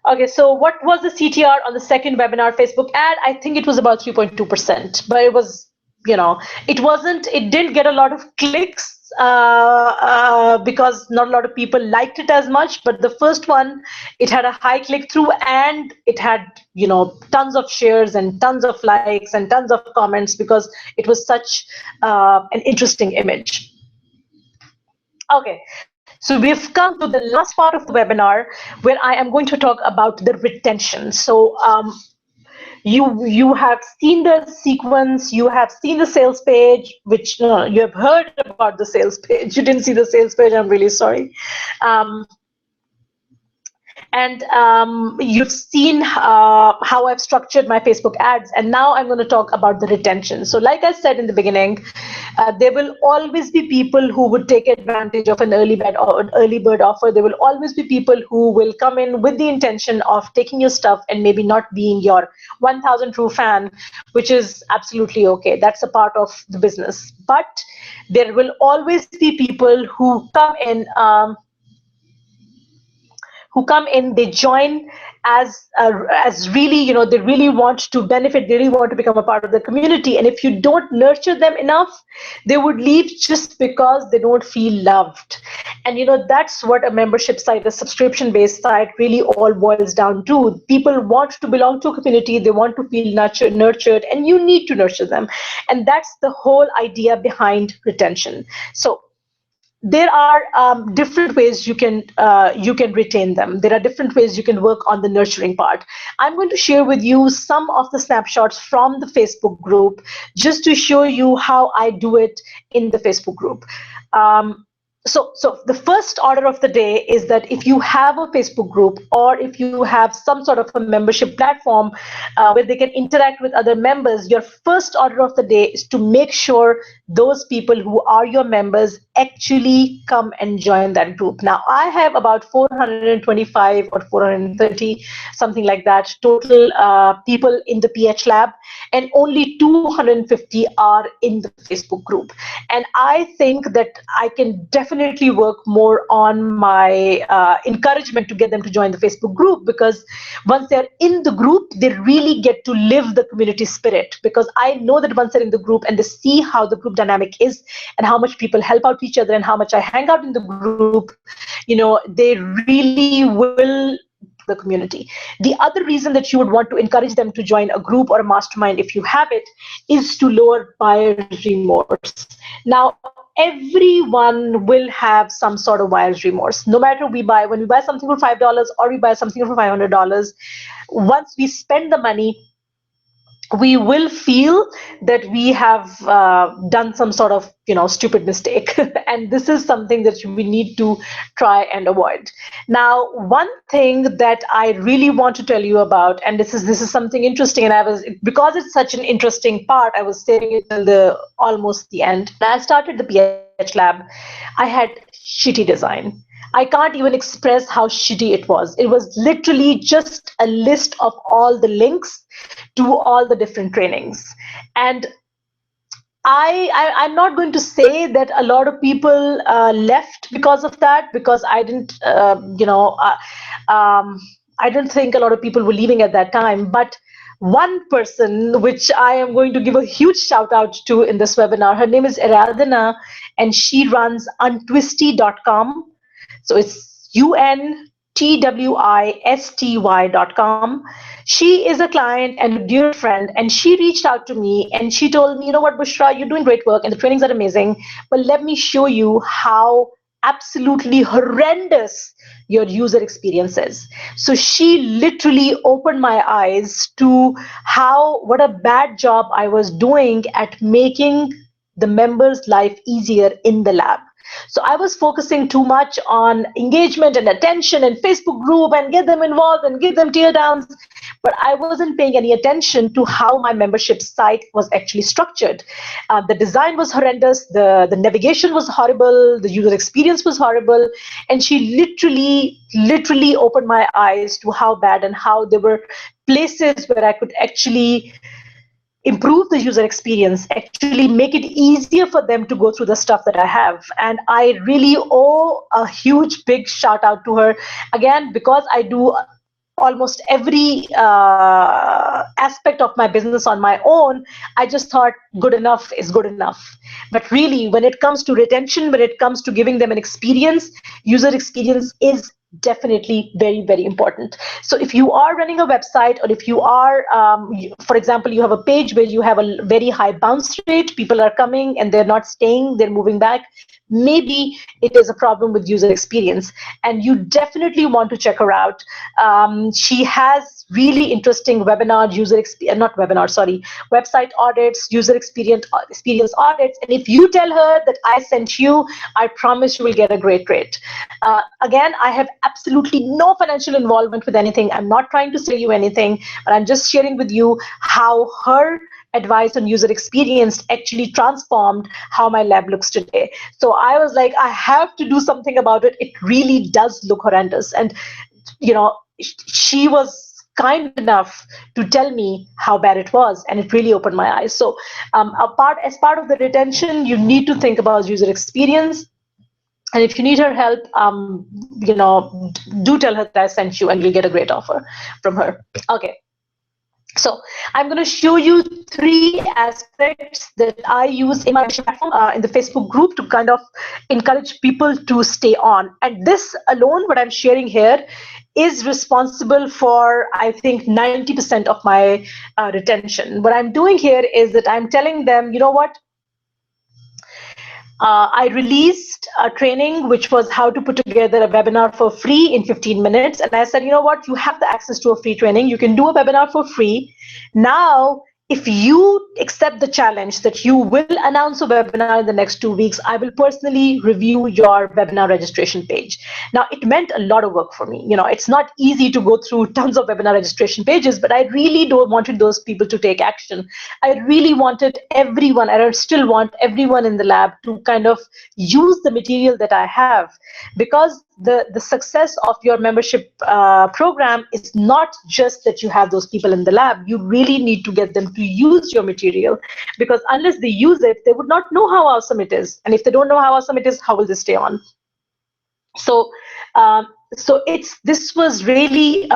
Okay, so what was the CTR on the second webinar Facebook ad? I think it was about 3.2%, but it was, it didn't get a lot of clicks because not a lot of people liked it as much. But the first one, it had a high click-through and it had, tons of shares and tons of likes and tons of comments because it was such an interesting image. Okay, so we've come to the last part of the webinar where I am going to talk about the retention. So you have seen the sequence, you have seen the sales page, which you have heard about the sales page. You didn't see the sales page, I'm really sorry. And you've seen how I've structured my Facebook ads. And now I'm going to talk about the retention. So like I said in the beginning, there will always be people who would take advantage of an early bird offer. There will always be people who will come in with the intention of taking your stuff and maybe not being your 1,000 true fan, which is absolutely okay. That's a part of the business. But there will always be people who come in they join as really, they really want to benefit, they really want to become a part of the community. And if you don't nurture them enough, they would leave just because they don't feel loved. And that's what a membership site, a subscription-based site, really all boils down to. People want to belong to a community, they want to feel nurtured, and you need to nurture them. And that's the whole idea behind retention. So there are different ways you can retain them. There are different ways you can work on the nurturing part. I'm going to share with you some of the snapshots from the Facebook group just to show you how I do it in the Facebook group. So the first order of the day is that if you have a Facebook group or if you have some sort of a membership platform where they can interact with other members, your first order of the day is to make sure those people who are your members actually come and join that group. Now, I have about 425 or 430, something like that, total people in the PH Lab, and only 250 are in the Facebook group. And I think that I can definitely work more on my encouragement to get them to join the Facebook group, because once they're in the group, they really get to live the community spirit. Because I know that once they're in the group and they see how the group dynamic is and how much people help out each other and how much I hang out in the group, they really will the community. The other reason that you would want to encourage them to join a group or a mastermind, if you have it, is to lower buyer's remorse. Now, everyone will have some sort of buyer's remorse. No matter when we buy something for $5 or we buy something for $500, once we spend the money, we will feel that we have done some sort of stupid mistake. And this is something that we need to try and avoid. Now, one thing that I really want to tell you about, and this is something interesting, and because it's such an interesting part, I was saving it till almost the end. When I started the PH Lab, I had shitty design. I can't even express how shitty it was. It was literally just a list of all the links to all the different trainings. And I'm not going to say that a lot of people left because of that, because I didn't, I don't think a lot of people were leaving at that time. But one person, which I am going to give a huge shout out to in this webinar, her name is Aradhana, and she runs untwisty.com. So it's untwisty.com. She is a client and a dear friend, and she reached out to me and she told me, you know what, Bushra, you're doing great work and the trainings are amazing, but let me show you how absolutely horrendous your user experience is. So she literally opened my eyes to what a bad job I was doing at making the members' life easier in the lab. So I was focusing too much on engagement and attention and Facebook group and get them involved and give them tear downs, but I wasn't paying any attention to how my membership site was actually structured. The design was horrendous, the navigation was horrible, the user experience was horrible, and she literally opened my eyes to how bad and how there were places where I could actually improve the user experience, actually make it easier for them to go through the stuff that I have. And I really owe a huge, big shout out to her. Again, because I do almost every aspect of my business on my own, I just thought good enough is good enough. But really, when it comes to retention, when it comes to giving them an experience, user experience is definitely very, very important. So if you are running a website, or if you are, for example, you have a page where you have a very high bounce rate, people are coming and they're not staying, they're moving back, maybe it is a problem with user experience, and you definitely want to check her out. She has really interesting website audits, user experience audits, and if you tell her that I sent you, I promise you will get a great rate. Again, I have absolutely no financial involvement with anything. I'm not trying to sell you anything, but I'm just sharing with you how her advice on user experience actually transformed how my lab looks today. So I was like, I have to do something about it. It really does look horrendous. And, she was kind enough to tell me how bad it was, and it really opened my eyes. So as part of the retention, you need to think about user experience. And if you need her help, do tell her that I sent you, and you'll get a great offer from her. Okay. So I'm going to show you 3 aspects that I use in my platform, in the Facebook group, to kind of encourage people to stay on. And this alone, what I'm sharing here, is responsible for, I think, 90% of my retention. What I'm doing here is that I'm telling them, you know what? I released a training which was how to put together a webinar for free in 15 minutes. And I said, you know what, you have the access to a free training. You can do a webinar for free. Now, if you accept the challenge that you will announce a webinar in the next 2 weeks, I will personally review your webinar registration page. Now, it meant a lot of work for me. It's not easy to go through tons of webinar registration pages, but I really don't wanted those people to take action. I really wanted everyone, and I still want everyone in the lab to kind of use the material that I have, because the success of your membership program is not just that you have those people in the lab. You really need to get them to use your material, because unless they use it, they would not know how awesome it is. And if they don't know how awesome it is, how will they stay on? So this was really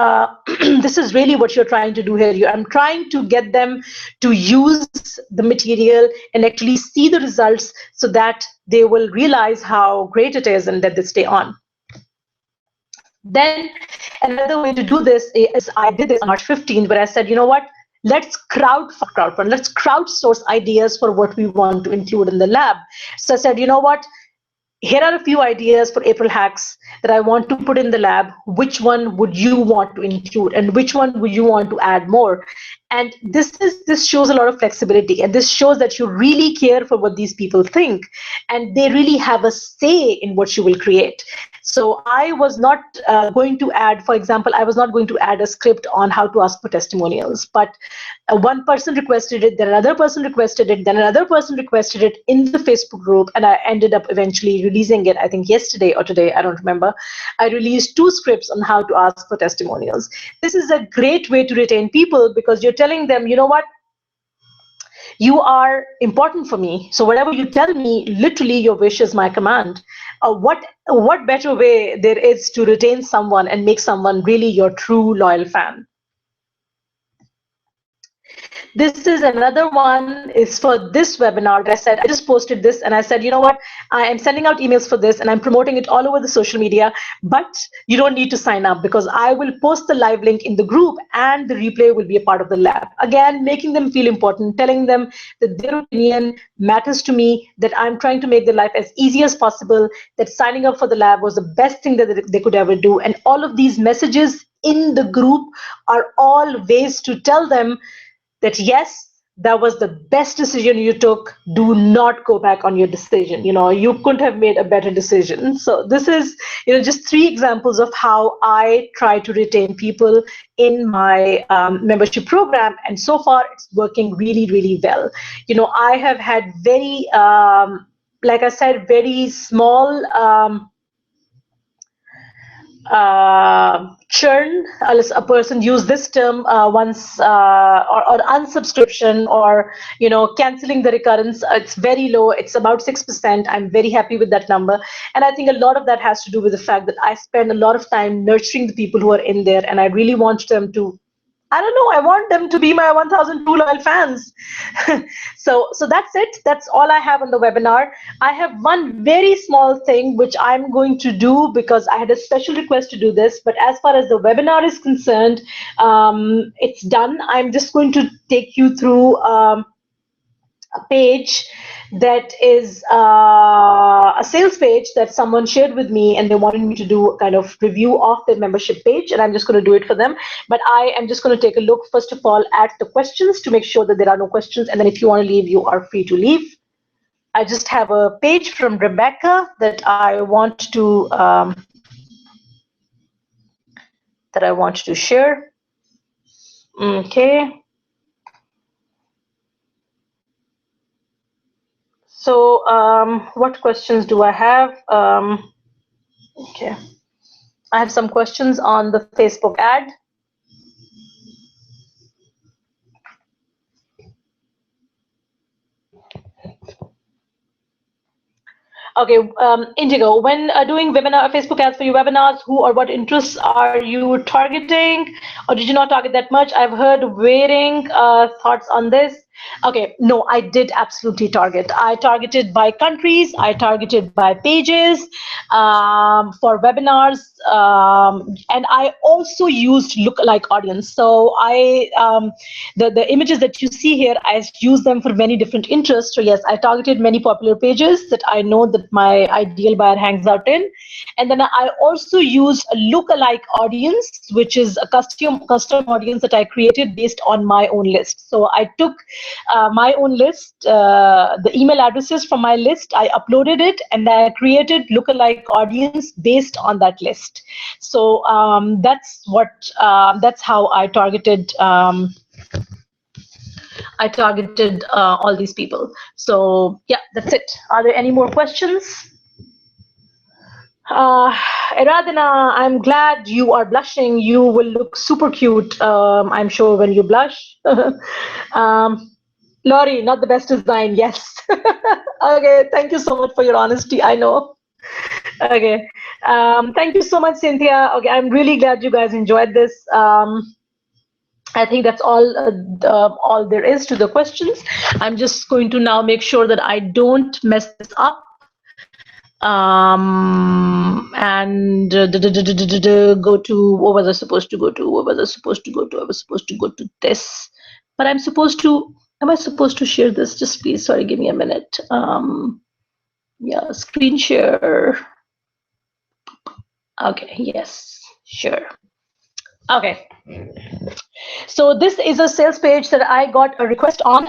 this is really what you're trying to do here. I'm trying to get them to use the material and actually see the results, so that they will realize how great it is and that they stay on. Then another way to do this is, I did this on March 15th, where I said, you know what, let's crowdfund, let's crowdsource ideas for what we want to include in the lab. So I said, you know what, here are a few ideas for April hacks that I want to put in the lab. Which one would you want to include, and which one would you want to add more? And this shows a lot of flexibility, and this shows that you really care for what these people think, and they really have a say in what you will create. So I was not going to add, for example, I was not going to add a script on how to ask for testimonials, but one person requested it, then another person requested it, then another person requested it in the Facebook group, and I ended up eventually releasing it, I think yesterday or today, I don't remember. I released 2 scripts on how to ask for testimonials. This is a great way to retain people, because you're telling them, you know what, you are important for me, so whatever you tell me, literally your wish is my command. What better way there is to retain someone and make someone really your true loyal fan? This is another one, is for this webinar that I said, I just posted this and I said, you know what, I am sending out emails for this and I'm promoting it all over the social media, but you don't need to sign up, because I will post the live link in the group and the replay will be a part of the lab. Again, making them feel important, telling them that their opinion matters to me, that I'm trying to make their life as easy as possible, that signing up for the lab was the best thing that they could ever do. And all of these messages in the group are all ways to tell them that yes, that was the best decision you took. Do not go back on your decision. You couldn't have made a better decision. So this is, just 3 examples of how I try to retain people in my membership program, and so far it's working really, really well. I have had very, like I said, very small churn. A person used this term once, or unsubscription, or canceling the recurrence. It's very low. It's about 6%. I'm very happy with that number, and I think a lot of that has to do with the fact that I spend a lot of time nurturing the people who are in there, and I really want them to, I don't know, I want them to be my 1,002 loyal fans. So that's it. That's all I have on the webinar. I have one very small thing which I'm going to do, because I had a special request to do this, but as far as the webinar is concerned, it's done. I'm just going to take you through a page that is a sales page that someone shared with me, and they wanted me to do a kind of review of their membership page, and I'm just going to do it for them. But I am just going to take a look, first of all, at the questions to make sure that there are no questions, and then if you want to leave, you are free to leave. I just have a page from Rebecca that I want to share. Okay. So what questions do I have? Okay. I have some questions on the Facebook ad. Okay, Indigo, when doing webinar Facebook ads for your webinars, who or what interests are you targeting, or did you not target that much? I've heard varying thoughts on this. Okay, no, I did absolutely target. I targeted by countries, I targeted by pages for webinars, and I also used lookalike audience. So the images that you see here, I use them for many different interests. So yes, I targeted many popular pages that I know that my ideal buyer hangs out in, and then I also used a lookalike audience, which is a custom audience that I created based on my own list. So I took my own list, the email addresses from my list, I uploaded it, and I created lookalike audience based on that list. So that's how I targeted. I targeted all these people. So yeah, that's it. Are there any more questions? Aradhana, I'm glad you are blushing. You will look super cute, I'm sure, when you blush. Laurie, not the best design, yes. Okay, thank you so much for your honesty, I know. Okay, thank you so much, Cynthia. Okay, I'm really glad you guys enjoyed this. I think that's all there is to the questions. I'm just going to now make sure that I don't mess this up. And go to, what was I supposed to go to? What was I supposed to go to? I was supposed to go to this, but I'm supposed to, am I supposed to share this? Just please, sorry, give me a minute. Yeah, screen share. Okay, yes, sure. Okay. So this is a sales page that I got a request on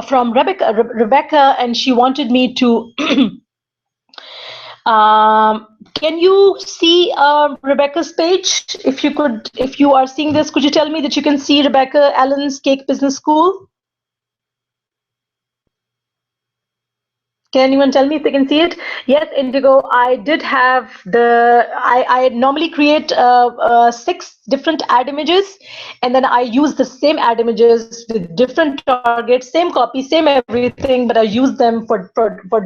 from Rebecca, and she wanted me to can you see Rebecca's page? If you could, if you are seeing this, could you tell me that you can see Rebecca Allen's Cake Business School? Can anyone tell me if they can see it? Yes, Indigo, I did have I normally create 6 different ad images, and then I use the same ad images with different targets, same copy, same everything, but I use them for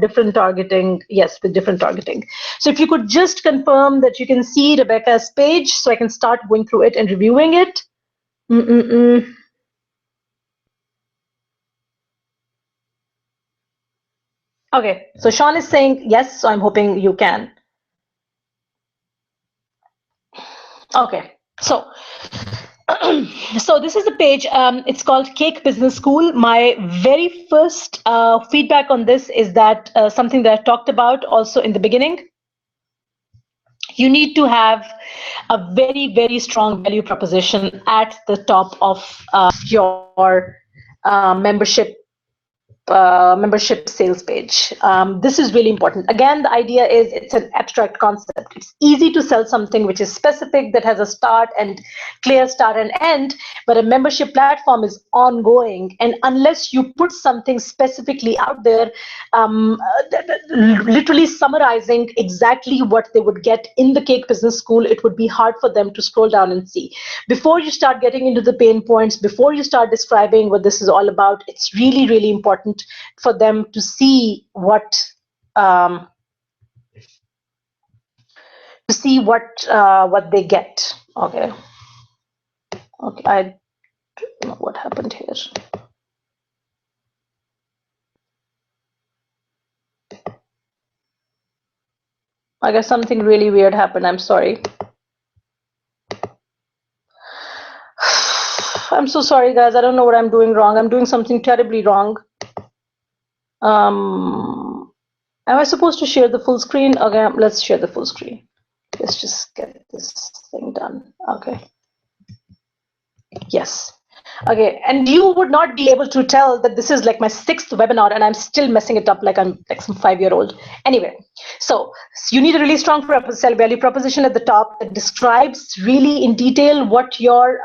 different targeting, yes, with different targeting. So if you could just confirm that you can see Rebecca's page so I can start going through it and reviewing it. Okay, so Sean is saying yes, so I'm hoping you can. Okay, so so this is the page. It's called Cake Business School. My very first feedback on this is that something that I talked about also in the beginning. You need to have a very, very strong value proposition at the top of your membership sales page. This is really important. Again, the idea is it's an abstract concept. It's easy to sell something which is specific, that has a start and clear start and end, but a membership platform is ongoing. And unless you put something specifically out there, literally summarizing exactly what they would get in the Cake Business School, it would be hard for them to scroll down and see. Before you start getting into the pain points, before you start describing what this is all about, it's really, really important for them to see what they get. Okay, I don't know what happened here. I guess something really weird happened. I'm sorry. I'm so sorry, guys. I don't know what I'm doing wrong. I'm doing something terribly wrong. Am I supposed to share the full screen? Okay, let's share the full screen. Let's just get this thing done. Okay. Yes. Okay, and you would not be able to tell that this is like my 6th webinar and I'm still messing it up like I'm like some 5-year-old. Anyway, so you need a really strong sell value proposition at the top that describes really in detail what your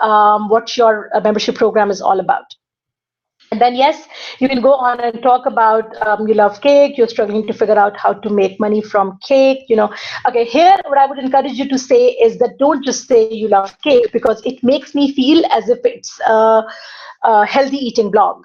membership program is all about. And then, yes, you can go on and talk about you love cake, you're struggling to figure out how to make money from cake, Okay, here, what I would encourage you to say is that don't just say you love cake, because it makes me feel as if it's a healthy eating blog.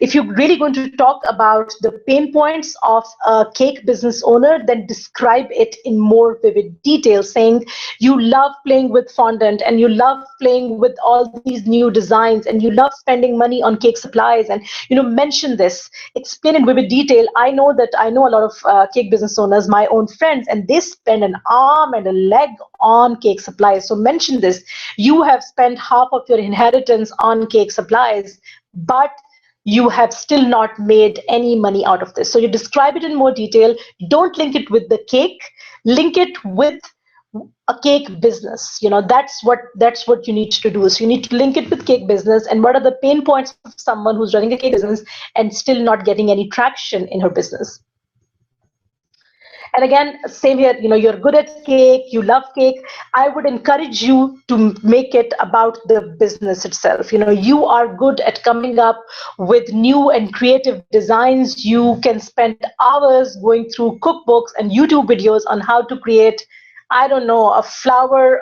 If you're really going to talk about the pain points of a cake business owner, then describe it in more vivid detail, saying you love playing with fondant and you love playing with all these new designs and you love spending money on cake supplies, and mention this, explain in vivid detail. I know a lot of cake business owners, my own friends, and they spend an arm and a leg on cake supplies. So mention this: you have spent half of your inheritance on cake supplies, but you have still not made any money out of this. So you describe it in more detail. Don't link it with the cake, link it with a cake business. That's what you need to do. So you need to link it with cake business, and what are the pain points of someone who's running a cake business and still not getting any traction in her business. And again, same here, you're good at cake, you love cake. I would encourage you to make it about the business itself. You are good at coming up with new and creative designs. You can spend hours going through cookbooks and YouTube videos on how to create, I don't know, a flower,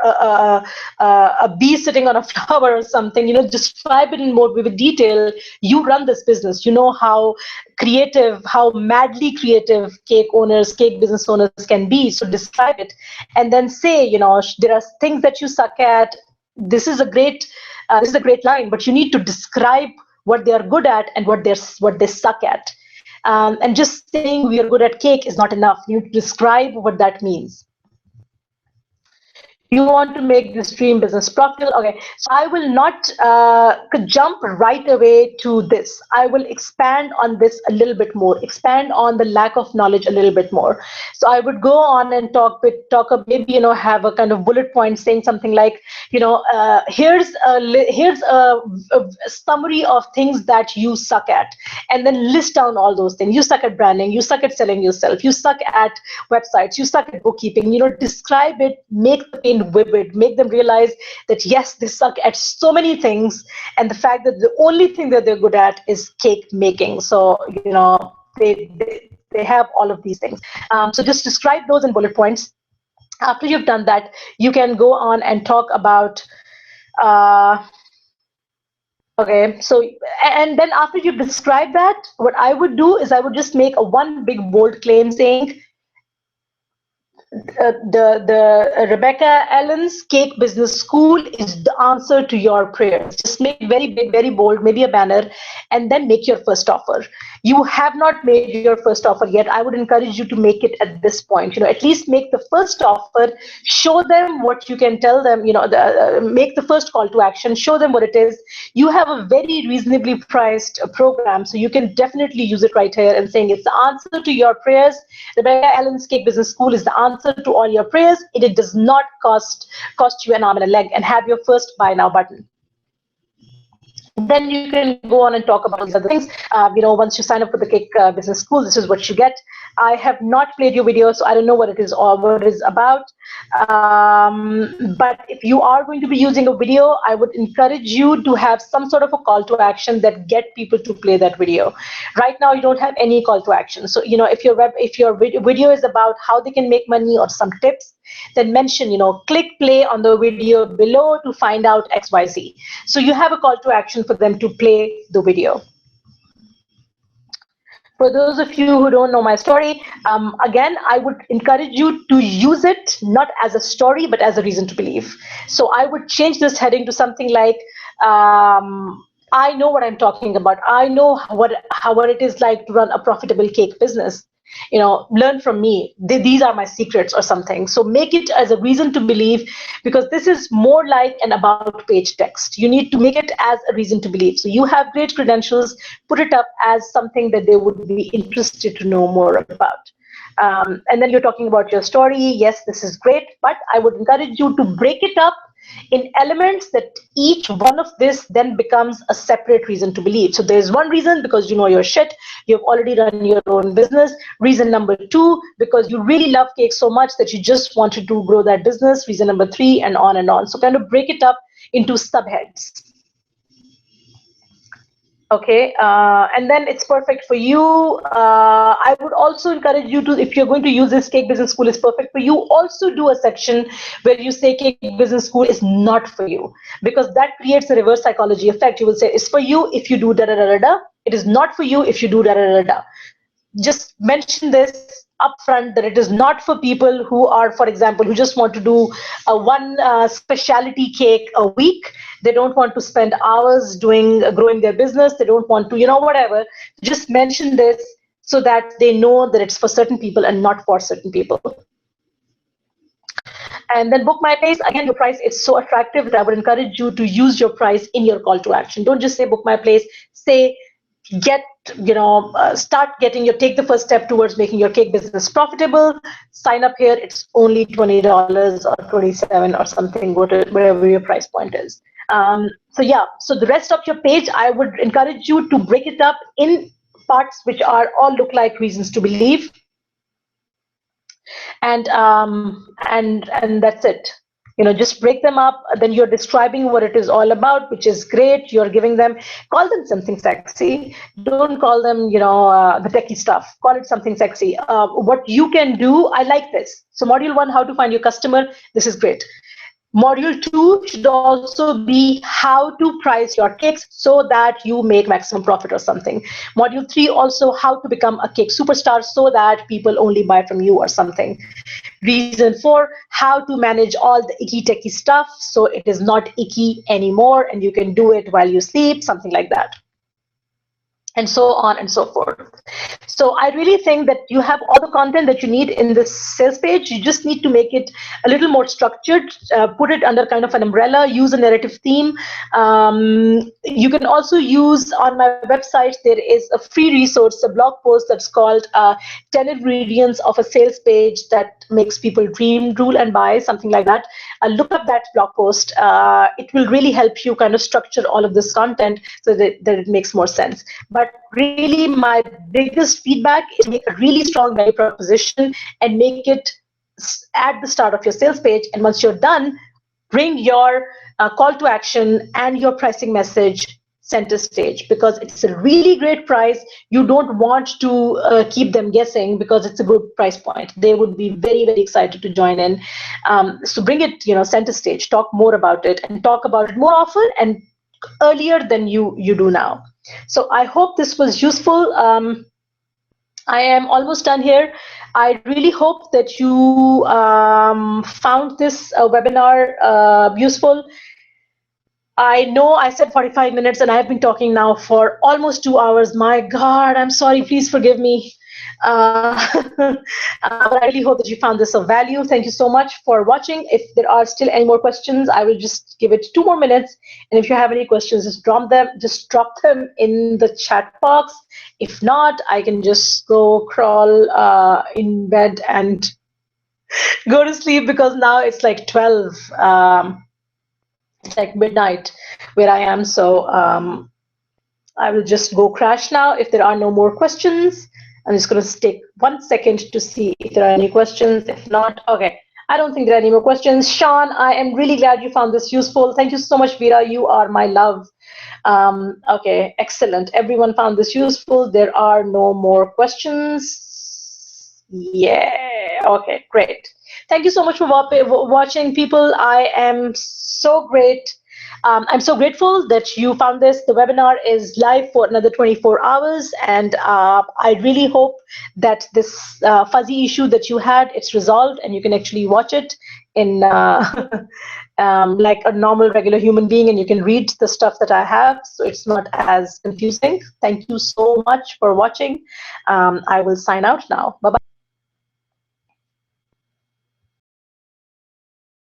a bee sitting on a flower or something. Describe it in more vivid detail. You run this business. You know how creative, how madly creative cake business owners can be. So describe it, and then say, there are things that you suck at. This is a great line, but you need to describe what they are good at and what they suck at. And just saying we are good at cake is not enough. You need to describe what that means. You want to make this dream business profitable. Okay, so I will not jump right away to this. I will expand on this a little bit more, expand on the lack of knowledge a little bit more. So I would go on and maybe have a kind of bullet point saying something like, here's a summary of things that you suck at, and then list down all those things. You suck at branding, you suck at selling yourself, you suck at websites, you suck at bookkeeping. Describe it, make the pain vivid, make them realize that yes, they suck at so many things, and the fact that the only thing that they're good at is cake making. So they have all of these things. So just describe those in bullet points. After you've done that, you can go on and talk about okay, so, and then after you've described that, what I would do is I would just make a one big bold claim saying, the Rebecca Allen's Cake Business School is the answer to your prayers. Just make it very big, very bold, maybe a banner, and then make your first offer. You have not made your first offer yet. I would encourage you to make it at this point. At least make the first offer, show them what you can tell them, make the first call to action, show them what it is. You have a very reasonably priced program, so you can definitely use it right here and saying it's the answer to your prayers. Rebecca Allen's Cake Business School is the answer to all your prayers. It does not cost you an arm and a leg, and have your first buy now button. Then you can go on and talk about these other things. Once you sign up for the Cake Business School, this is what you get. I have not played your video, so I don't know what it is or what it is about. But if you are going to be using a video, I would encourage you to have some sort of a call to action that get people to play that video. Right now, you don't have any call to action. So, if your video is about how they can make money or some tips, then mention, click play on the video below to find out XYZ. So you have a call to action for them to play the video. For those of you who don't know my story, again, I would encourage you to use it not as a story, but as a reason to believe. So I would change this heading to something like, I know what I'm talking about. I know what it is like to run a profitable cake business. Learn from me. These are my secrets or something. So make it as a reason to believe, because this is more like an about page text. You need to make it as a reason to believe. So you have great credentials, put it up as something that they would be interested to know more about. And then you're talking about your story. Yes, this is great, but I would encourage you to break it up in elements that each one of this then becomes a separate reason to believe. So there's one reason because you know your shit, you've already run your own business. Reason number 2, because you really love cake so much that you just wanted to grow that business. Reason number 3, and on and on. So kind of break it up into subheads. Okay, and then it's perfect for you. I would also encourage you to, if you're going to use this Cake Business School is perfect for you, also do a section where you say Cake Business School is not for you, because that creates a reverse psychology effect. You will say it's for you if you do da da da da da. It is not for you if you do da da da da. Just mention this, upfront that it is not for people who are, for example, who just want to do a one specialty cake a week. They don't want to spend hours doing growing their business. They don't want to, whatever. Just mention this so that they know that it's for certain people and not for certain people. And then book my place. Again, your price is so attractive that I would encourage you to use your price in your call to action. Don't just say book my place. Say start getting take the first step towards making your cake business profitable. Sign up here. It's only $20 or 27 or something, whatever your price point is. So yeah, so the rest of your page, I would encourage you to break it up in parts which are all look like reasons to believe, and that's it. Just break them up. Then you're describing what it is all about, which is great. You're giving them, call them something sexy. Don't call them the techie stuff. Call it something sexy. What you can do, I like this. So module 1, how to find your customer. This is great. Module 2 should also be how to price your cakes so that you make maximum profit or something. Module 3 also how to become a cake superstar so that people only buy from you or something. Reason 4, how to manage all the icky techie stuff so it is not icky anymore and you can do it while you sleep, something like that. And so on and so forth. So I really think that you have all the content that you need in this sales page. You just need to make it a little more structured, put it under kind of an umbrella, use a narrative theme. You can also use, on my website, there is a free resource, a blog post that's called 10 Ingredients of a Sales Page That Makes People Dream, Drool, and Buy, something like that. Look up that blog post. It will really help you kind of structure all of this content so that it makes more sense. But really, my biggest feedback is make a really strong value proposition and make it at the start of your sales page. And once you're done, bring your call to action and your pricing message center stage, because it's a really great price. You don't want to keep them guessing because it's a good price point. They would be very, very excited to join in. So bring it, center stage. Talk more about it and talk about it more often and earlier than you do now. So I hope this was useful. I am almost done here. I really hope that you found this webinar useful. I know I said 45 minutes and I've been talking now for almost 2 hours. My God, I'm sorry. Please forgive me. But I really hope that you found this of value. Thank you so much for watching. If there are still any more questions, I will just give it 2 more minutes. And if you have any questions, just drop them in the chat box. If not, I can just go crawl in bed and go to sleep, because now it's like 12. It's like midnight where I am. So I will just go crash now if there are no more questions. I'm just going to take 1 second to see if there are any questions. If not, okay. I don't think there are any more questions. Sean, I am really glad you found this useful. Thank you so much, Veera. You are my love. Okay, excellent. Everyone found this useful. There are no more questions. Yeah, okay, great. Thank you so much for watching, people. I am so great. I'm so grateful that you found this. The webinar is live for another 24 hours, and I really hope that this fuzzy issue that you had, it's resolved, and you can actually watch it in like a normal, regular human being, and you can read the stuff that I have, so it's not as confusing. Thank you so much for watching. I will sign out now. Bye-bye.